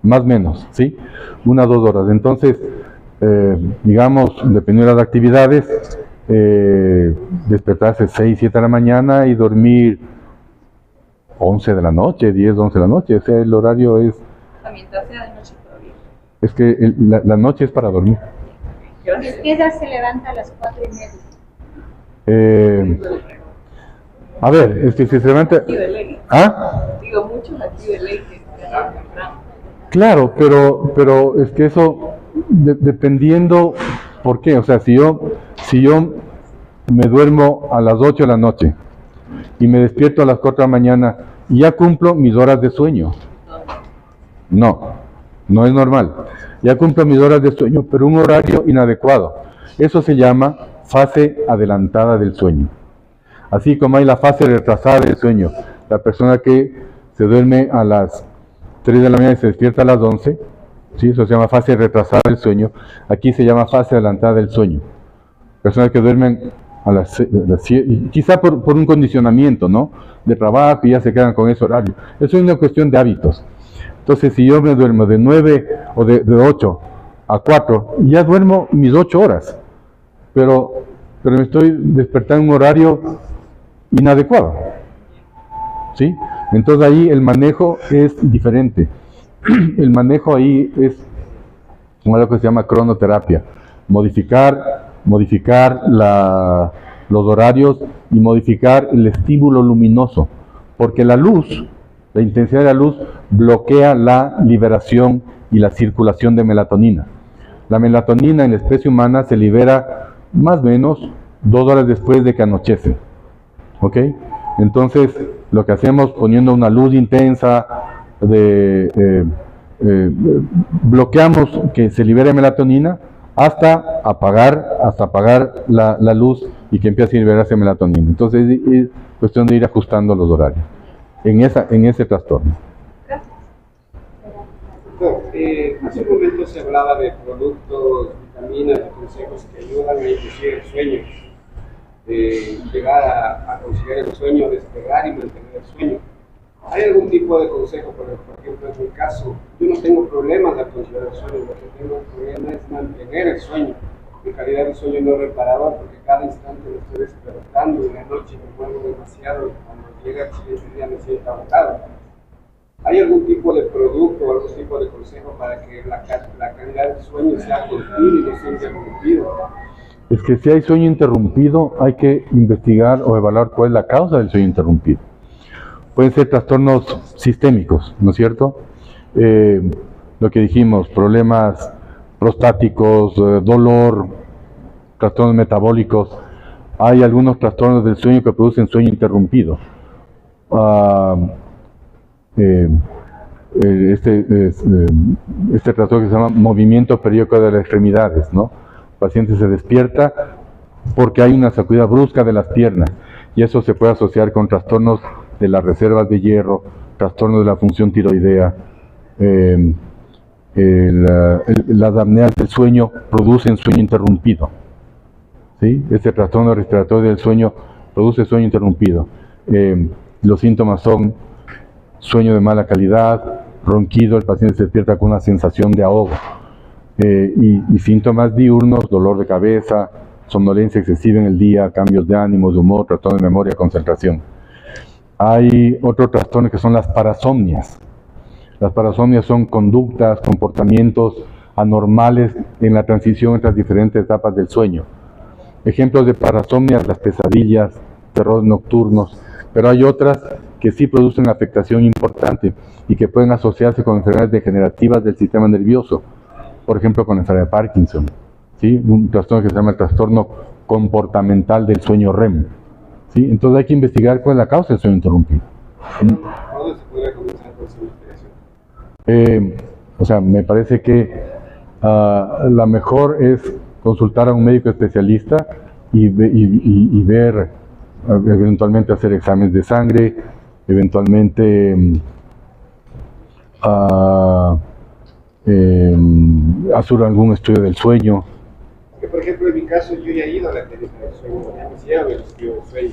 más o menos, ¿sí? 1 a 2 horas. Entonces, digamos, dependiendo de las actividades, despertarse 6-7 de la mañana y dormir 11 de la noche, 10-11 de la noche. O sea, el horario es... Mientras sea de noche todavía. Es que la noche es para dormir. Es que ella se levanta a las 4:30. A ver, es que si se levanta... ¿Ah? Digo, muchos aquí de ley que están temprano. Claro, pero es que eso, dependiendo, ¿por qué? O sea, si yo me duermo a las 8 de la noche y me despierto a las 4 de la mañana, ya cumplo mis horas de sueño. No es normal. Ya cumplo mis horas de sueño, pero un horario inadecuado. Eso se llama fase adelantada del sueño. Así como hay la fase retrasada del sueño. La persona que se duerme a las 3 de la mañana y se despierta a las 11, ¿sí? Eso se llama fase retrasada del sueño. Aquí se llama fase adelantada del sueño. Personas que duermen a las 7, quizá por un condicionamiento, ¿no? De trabajo y ya se quedan con ese horario. Eso es una cuestión de hábitos. Entonces, si yo me duermo de 9 o de 8 a 4, ya duermo mis 8 horas. Pero me estoy despertando en un horario inadecuado. ¿Sí? Entonces ahí el manejo es diferente. El manejo ahí es algo que se llama cronoterapia. Modificar los horarios y modificar el estímulo luminoso. Porque la luz, la intensidad de la luz, bloquea la liberación y la circulación de melatonina. La melatonina en la especie humana se libera más o menos 2 horas después de que anochece. ¿Ok? Entonces, lo que hacemos poniendo una luz intensa bloqueamos que se libere melatonina hasta apagar la luz y que empiece a liberarse melatonina. Entonces es cuestión de ir ajustando los horarios en ese trastorno. Hace un momento se hablaba de productos, vitaminas y consejos que ayudan a inducir el sueño, llegar a conseguir el sueño, despegar y mantener el sueño. ¿Hay algún tipo de consejo? Por ejemplo, en mi caso, yo no tengo problemas al conciliar el sueño, lo que tengo problema es mantener el sueño. Mi calidad del sueño no es reparador porque cada instante me estoy despertando y en la noche me muevo demasiado y cuando llega el siguiente día me siento agotado. ¿Hay algún tipo de producto o algún tipo de consejo para que la calidad del sueño sea continua y no sea interrumpido? Es que si hay sueño interrumpido, hay que investigar o evaluar cuál es la causa del sueño interrumpido. Pueden ser trastornos sistémicos, ¿no es cierto? Lo que dijimos, problemas prostáticos, dolor, trastornos metabólicos. Hay algunos trastornos del sueño que producen sueño interrumpido. Este trastorno que se llama movimiento periódico de las extremidades, ¿no? El paciente se despierta porque hay una sacudida brusca de las piernas y eso se puede asociar con trastornos de las reservas de hierro, trastornos de la función tiroidea. Las apneas del sueño producen sueño interrumpido, ¿sí? Este trastorno respiratorio del sueño produce sueño interrumpido. Los síntomas son sueño de mala calidad, ronquido, el paciente se despierta con una sensación de ahogo, y síntomas diurnos, dolor de cabeza, somnolencia excesiva en el día, cambios de ánimo, de humor, trastorno de memoria, concentración. Hay otro trastorno que son las parasomnias. Las parasomnias son conductas, comportamientos anormales en la transición entre las diferentes etapas del sueño. Ejemplos de parasomnias, las pesadillas, terrores nocturnos, pero hay otras que sí producen afectación importante y que pueden asociarse con enfermedades degenerativas del sistema nervioso, por ejemplo con la enfermedad de Parkinson, ¿sí? Un trastorno que se llama el trastorno comportamental del sueño REM, ¿sí? Entonces hay que investigar cuál es la causa del sueño interrumpido. ¿Cuándo se podría comenzar con esa investigación? O sea, me parece que la mejor es consultar a un médico especialista y ver, eventualmente hacer exámenes de sangre, eventualmente hacer algún estudio del sueño. Porque, por ejemplo, en mi caso, yo ya he ido a la clínica del sueño, ya me hicieron el estudio del sueño.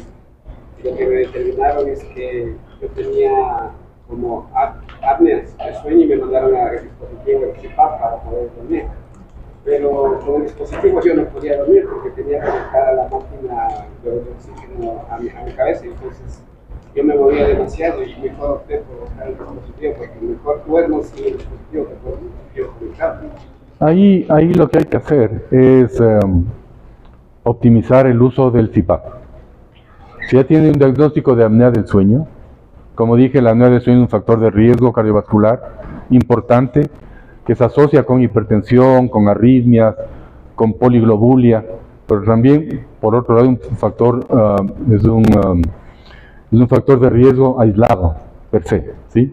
Y lo que me determinaron es que yo tenía como apneas de sueño y me mandaron a el dispositivo del CPAP para poder dormir. Pero con el dispositivo yo no podía dormir porque tenía conectada la máquina de oxígeno a mi cabeza, entonces yo me movía demasiado y mejor opté por buscar el dispositivo porque mejor duermo sin el dispositivo que por el dispositivo conectado. Ahí lo que hay que hacer es optimizar el uso del CPAP. Si ya tiene un diagnóstico de apnea del sueño, como dije, la apnea del sueño es un factor de riesgo cardiovascular importante que se asocia con hipertensión, con arritmias, con poliglobulia, pero también, por otro lado, es un factor de riesgo aislado, per se, ¿sí?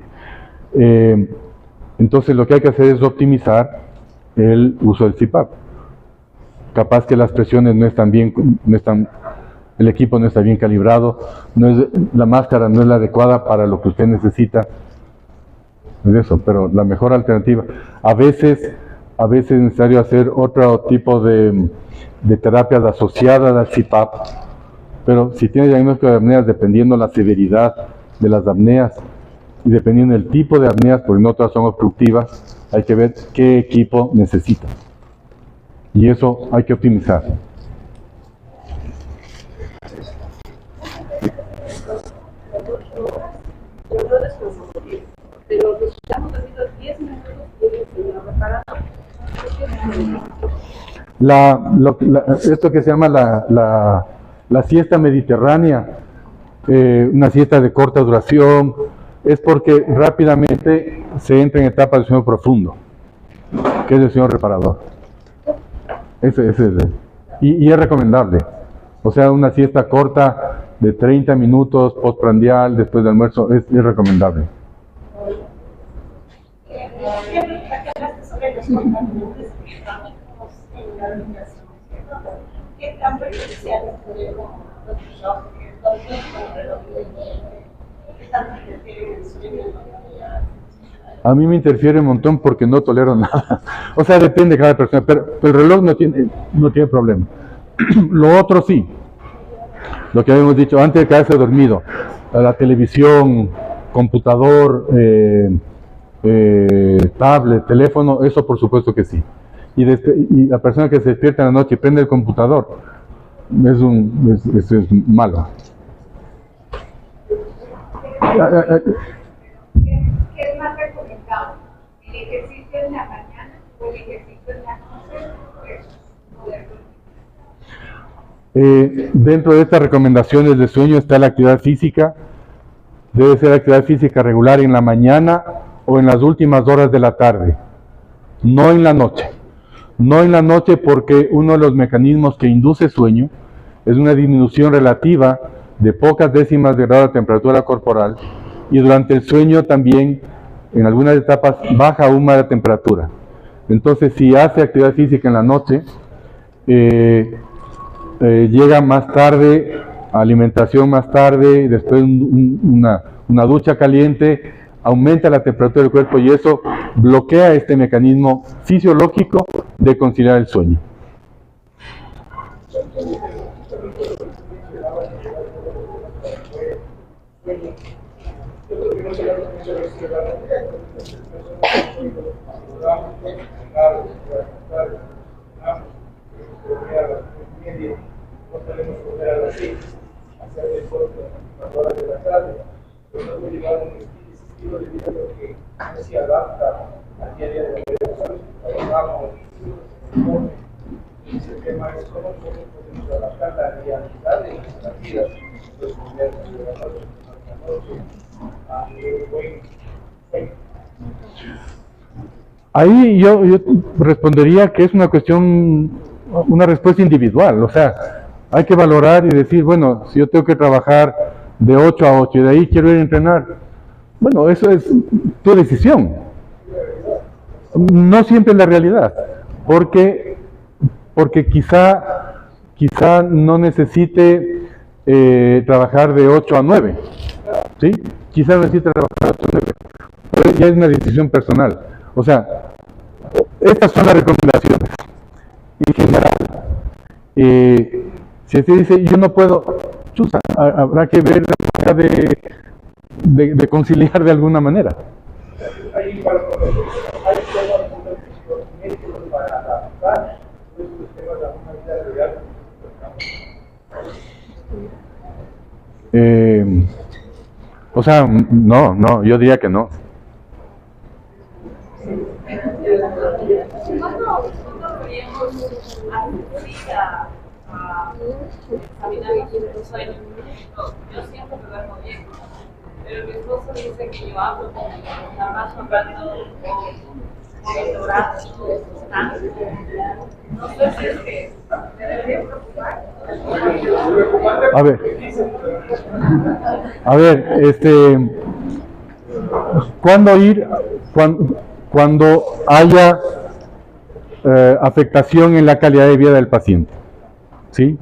Entonces, lo que hay que hacer es optimizar el uso del CPAP. Capaz que las presiones no están bien, el equipo no está bien calibrado, la máscara no es la adecuada para lo que usted necesita. Es eso, pero la mejor alternativa. A veces es necesario hacer otro tipo de terapias asociadas al CPAP, pero si tiene diagnóstico de apneas, dependiendo la severidad de las apneas y dependiendo del tipo de apneas, porque no todas son obstructivas, hay que ver qué equipo necesita. Y eso hay que optimizar. Pero nos estamos dormidos 10 minutos y el sueño reparado. Esto que se llama la siesta mediterránea, una siesta de corta duración, es porque rápidamente se entra en etapas de sueño profundo, que es el sueño reparador. Y es recomendable. O sea, una siesta corta de 30 minutos postprandial, después del almuerzo, es recomendable. ¿Qué tan perjudicial es A mí me interfiere un montón porque no tolero nada. O sea, depende de cada persona, pero el reloj no tiene problema. Lo otro sí, lo que habíamos dicho antes de quedarse dormido, la televisión, computador, tablet, teléfono, eso por supuesto que sí. Y la persona que se despierta en la noche y prende el computador, es malo. ¿Qué es más recomendable? ¿El ejercicio en la mañana o el ejercicio en la noche? Dentro de estas recomendaciones de sueño está la actividad física. Debe ser actividad física regular en la mañana o en las últimas horas de la tarde, no en la noche. No en la noche porque uno de los mecanismos que induce sueño es una disminución relativa de pocas décimas de grado de temperatura corporal, y durante el sueño también en algunas etapas baja aún más la temperatura. Entonces si hace actividad física en la noche, llega más tarde, alimentación más tarde, después una ducha caliente, aumenta la temperatura del cuerpo y eso bloquea este mecanismo fisiológico de conciliar el sueño. Se adapta al día a día de trabajamos. El tema es cómo podemos adaptar la realidad de nuestras vidas, los comercios de la noche, a buen. Ahí yo respondería que es una cuestión, una respuesta individual. O sea, hay que valorar y decir, bueno, si yo tengo que trabajar de 8 a 8 y de ahí quiero ir a entrenar, bueno, eso es tu decisión. No siempre es la realidad, porque quizá no necesite trabajar de 8 a 9, ¿sí? Quizá necesite trabajar de 8 a 9, pero ya es una decisión personal. O sea, estas son las recomendaciones en general. Si usted dice, yo no puedo, chusa, habrá que ver la manera de conciliar de alguna manera. Hay métodos para adaptar estos temas a una vida real. O sea, no, yo diría que no. ¿Cuándo deberíamos acudir a examinar los sueños? Yo siento que duermo bien, pero mi esposo dice que yo hablo como nada más hablando moviendo brazos, no sé si es que me debería preocupar. A ver, ¿cuándo ir? Cuando haya afectación en la calidad de vida del paciente, ¿sí?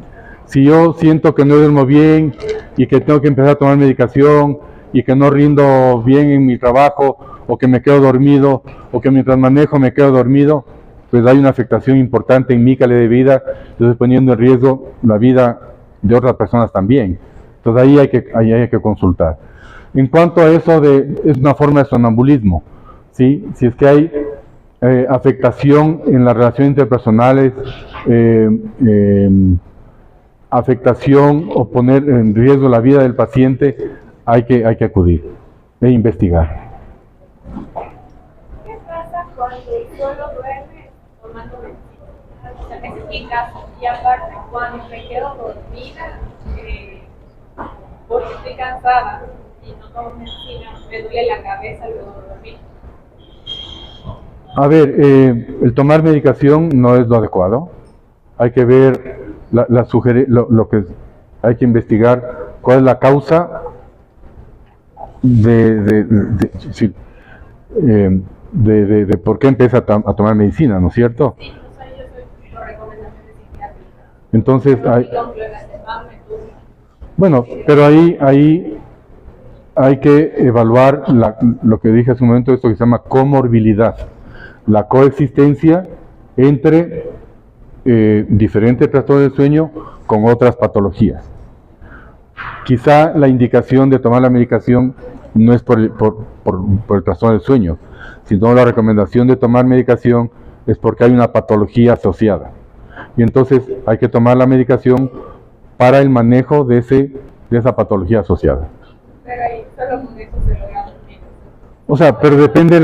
Si yo siento que no duermo bien y que tengo que empezar a tomar medicación y que no rindo bien en mi trabajo, o que me quedo dormido, o que mientras manejo me quedo dormido, pues hay una afectación importante en mi calidad de vida, estoy poniendo en riesgo la vida de otras personas también. Entonces ahí hay que consultar. En cuanto a eso es una forma de sonambulismo, ¿sí? Si es que hay afectación en las relaciones interpersonales, afectación o poner en riesgo la vida del paciente, hay que acudir e investigar. ¿Qué pasa cuando solo duerme tomando medicina? O sea, me estoy en casa y aparte cuando me quedo dormida, porque estoy cansada y no tomo medicina, me duele la cabeza luego de dormir. A ver, el tomar medicación no es lo adecuado. Hay que ver lo que hay que investigar, cuál es la causa de por qué empieza a tomar medicina, ¿no es cierto? Sí, o sea, yo soy por recomendaciones psiquiátricas. Entonces, Pero mi oncóloga se va, me tuvo. bueno, pero ahí hay que evaluar lo que dije hace un momento, esto que se llama comorbilidad, la coexistencia entre diferentes trastornos del sueño con otras patologías. Quizá la indicación de tomar la medicación no es por el trastorno del sueño, sino la recomendación de tomar medicación es porque hay una patología asociada. Y entonces hay que tomar la medicación para el manejo de esa patología asociada. Pero ahí solo con eso se logra dormir. O sea, pero depende,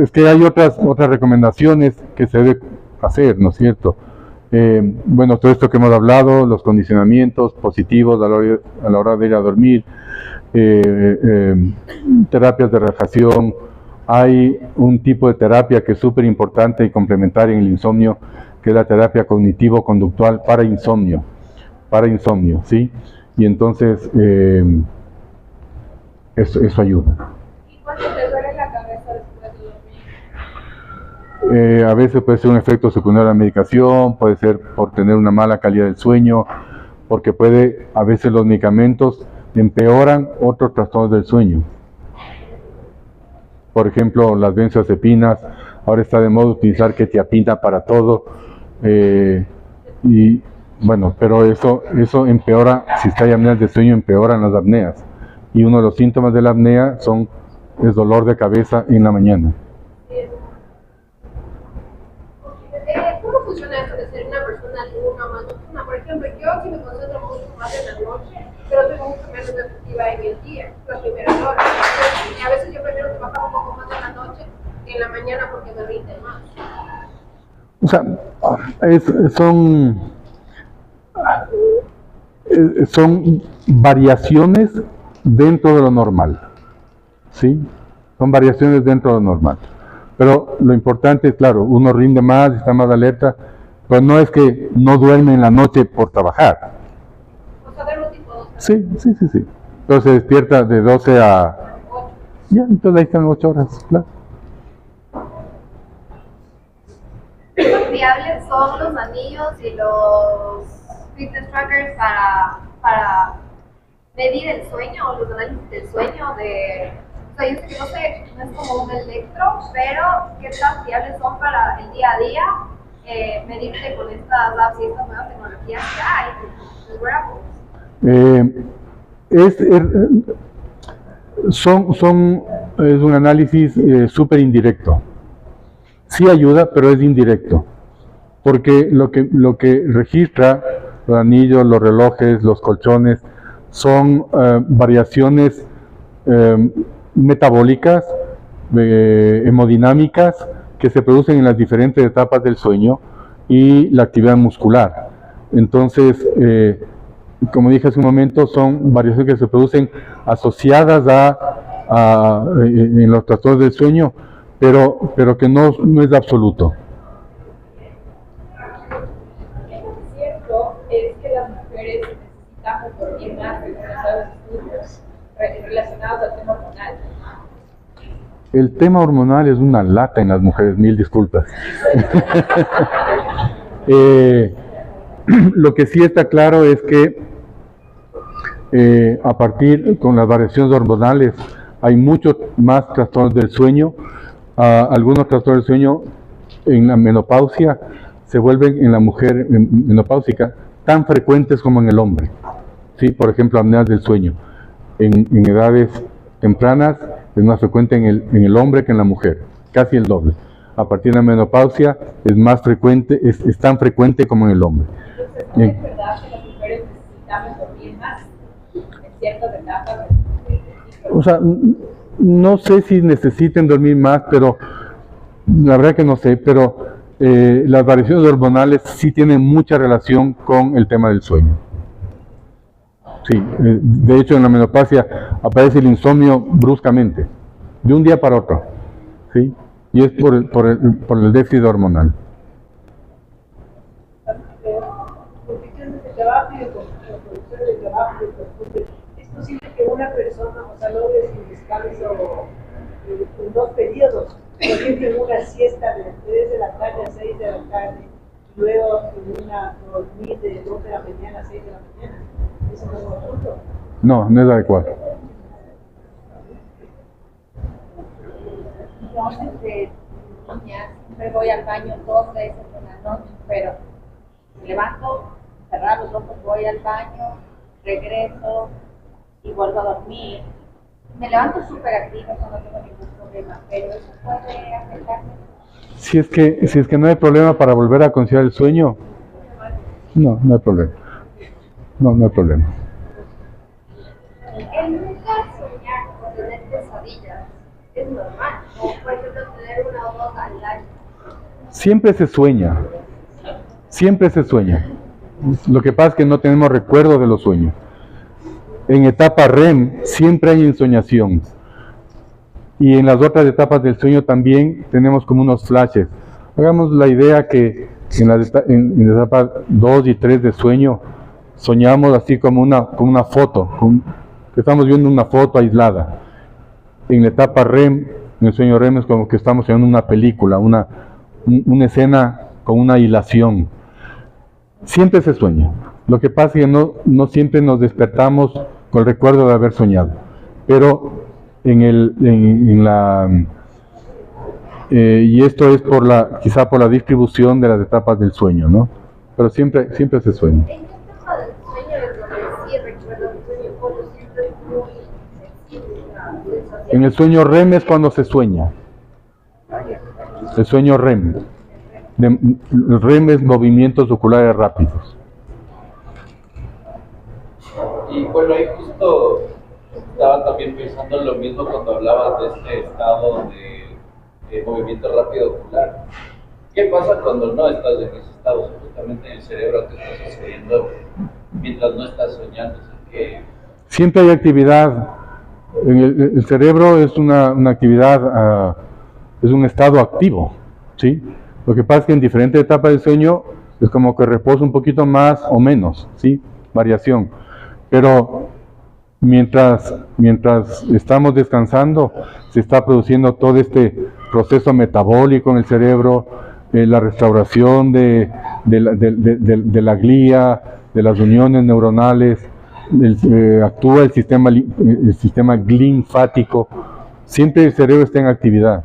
es que hay otras recomendaciones que se debe hacer, ¿no es cierto? Bueno, todo esto que hemos hablado, los condicionamientos positivos a la hora de ir a dormir, terapias de relajación. Hay un tipo de terapia que es súper importante y complementaria en el insomnio, que es la terapia cognitivo-conductual para insomnio, ¿sí? Y entonces, eso ayuda. ¿Y cuando te duele la cabeza después de dormir? A veces puede ser un efecto secundario de la medicación, puede ser por tener una mala calidad del sueño, porque a veces los medicamentos empeoran otros trastornos del sueño. Por ejemplo, las benzodiazepinas, ahora está de moda utilizar quetiapina para todo, y bueno, pero eso empeora, si hay apneas de sueño, empeoran las apneas, y uno de los síntomas de la apnea es dolor de cabeza en la mañana. ¿Cómo funciona esto de ser una persona diurna o más nocturna? Por ejemplo, yo sí me concentro mucho más en la noche, pero soy mucho menos efectiva en el día, las primeras horas. Y a veces yo prefiero trabajar un poco más en la noche que en la mañana porque me rinde más. O sea, son variaciones dentro de lo normal, ¿sí? Son variaciones dentro de lo normal. Pero lo importante es, claro, uno rinde más, está más alerta, pero no es que no duerme en la noche por trabajar. O sea, verlo tipo 12. Sí. Entonces se despierta de 12 a... Ya, entonces ahí están 8 horas, claro. ¿Qué tan fiables son los anillos y los fitness trackers para medir el sueño o los análisis del sueño? O sea, yo sé que no es como un electro, pero ¿qué tan fiables son para el día a día medirte con estas apps y estas nuevas tecnologías que hay, los wearables? Es un análisis súper indirecto. Sí ayuda, pero es indirecto. Porque lo que registra los anillos, los relojes, los colchones, son variaciones metabólicas, hemodinámicas, que se producen en las diferentes etapas del sueño y la actividad muscular. Entonces, como dije hace un momento, son variaciones que se producen asociadas en los trastornos del sueño, pero que no es absoluto. Es cierto, es que las mujeres necesitamos dormir más en los estudios relacionados al tema hormonal. El tema hormonal es una lata en las mujeres, mil disculpas. Lo que sí está claro es que a partir con las variaciones hormonales hay muchos más trastornos del sueño. Algunos trastornos del sueño en la menopausia se vuelven en la mujer menopáusica tan frecuentes como en el hombre. ¿Sí? Por ejemplo, apneas del sueño. En edades tempranas es más frecuente en el hombre que en la mujer, casi el doble. A partir de la menopausia es más frecuente, es tan frecuente como en el hombre. Entonces, ¿es verdad que las mujeres necesitamos dormir más en ciertas etapas? O sea, no sé si necesiten dormir más, pero la verdad que no sé, pero las variaciones hormonales sí tienen mucha relación con el tema del sueño. Sí, de hecho en la menopausia aparece el insomnio bruscamente, de un día para otro, ¿sí? Y es por el déficit hormonal. Condiciones de trabajo y de producción de trabajo y de transporte. ¿Es posible que una persona, o sea, logre sin descanso en 2 periodos por ejemplo, en una siesta de 3 de la tarde a 6 de la tarde, y luego en una dormir de 2 de la mañana a 6 de la mañana. ¿Eso no es asunto? No, no es adecuado. Yo desde niña siempre voy al baño 2 veces en la noche, pero me levanto, cerrar los ojos, voy al baño, regreso y vuelvo a dormir. Me levanto súper activa, no tengo ningún problema, pero eso puede afectarme. Si es que no hay problema para volver a conciliar el sueño, no hay problema. No hay problema. El nunca soñar o tener pesadillas es normal, o por ejemplo tener una o dos al año. Siempre se sueña. Lo que pasa es que no tenemos recuerdo de los sueños. En etapa REM siempre hay ensoñación. Y en las otras etapas del sueño también tenemos como unos flashes. Hagamos la idea que en la etapa 2 y 3 de sueño soñamos así como una foto, que estamos viendo una foto aislada. En la etapa REM, en el sueño REM es como que estamos viendo una película, una escena con una hilación. Siempre se sueña. Lo que pasa es que no siempre nos despertamos con el recuerdo de haber soñado. Pero y esto es quizá por la distribución de las etapas del sueño, ¿no? Pero siempre se sueña. ¿En qué etapa del sueño es donde sí recuerdo el sueño cuando siempre es muy sensible la sensación? En el sueño REM es cuando se sueña. El sueño REM. El REM es movimientos oculares rápidos. Y bueno, ahí justo estaba también pensando en lo mismo cuando hablabas de este estado de movimiento rápido ocular. ¿Qué pasa cuando no estás en ese estado? Justamente en el cerebro te está sucediendo mientras no estás soñando. Siempre hay actividad. El cerebro es una actividad, es un estado activo, ¿sí? Lo que pasa es que en diferentes etapas del sueño es como que reposa un poquito más o menos, ¿sí? Variación. Pero mientras estamos descansando, se está produciendo todo este proceso metabólico en el cerebro, la restauración de la glía, de las uniones neuronales, actúa el sistema linfático. Siempre el cerebro está en actividad.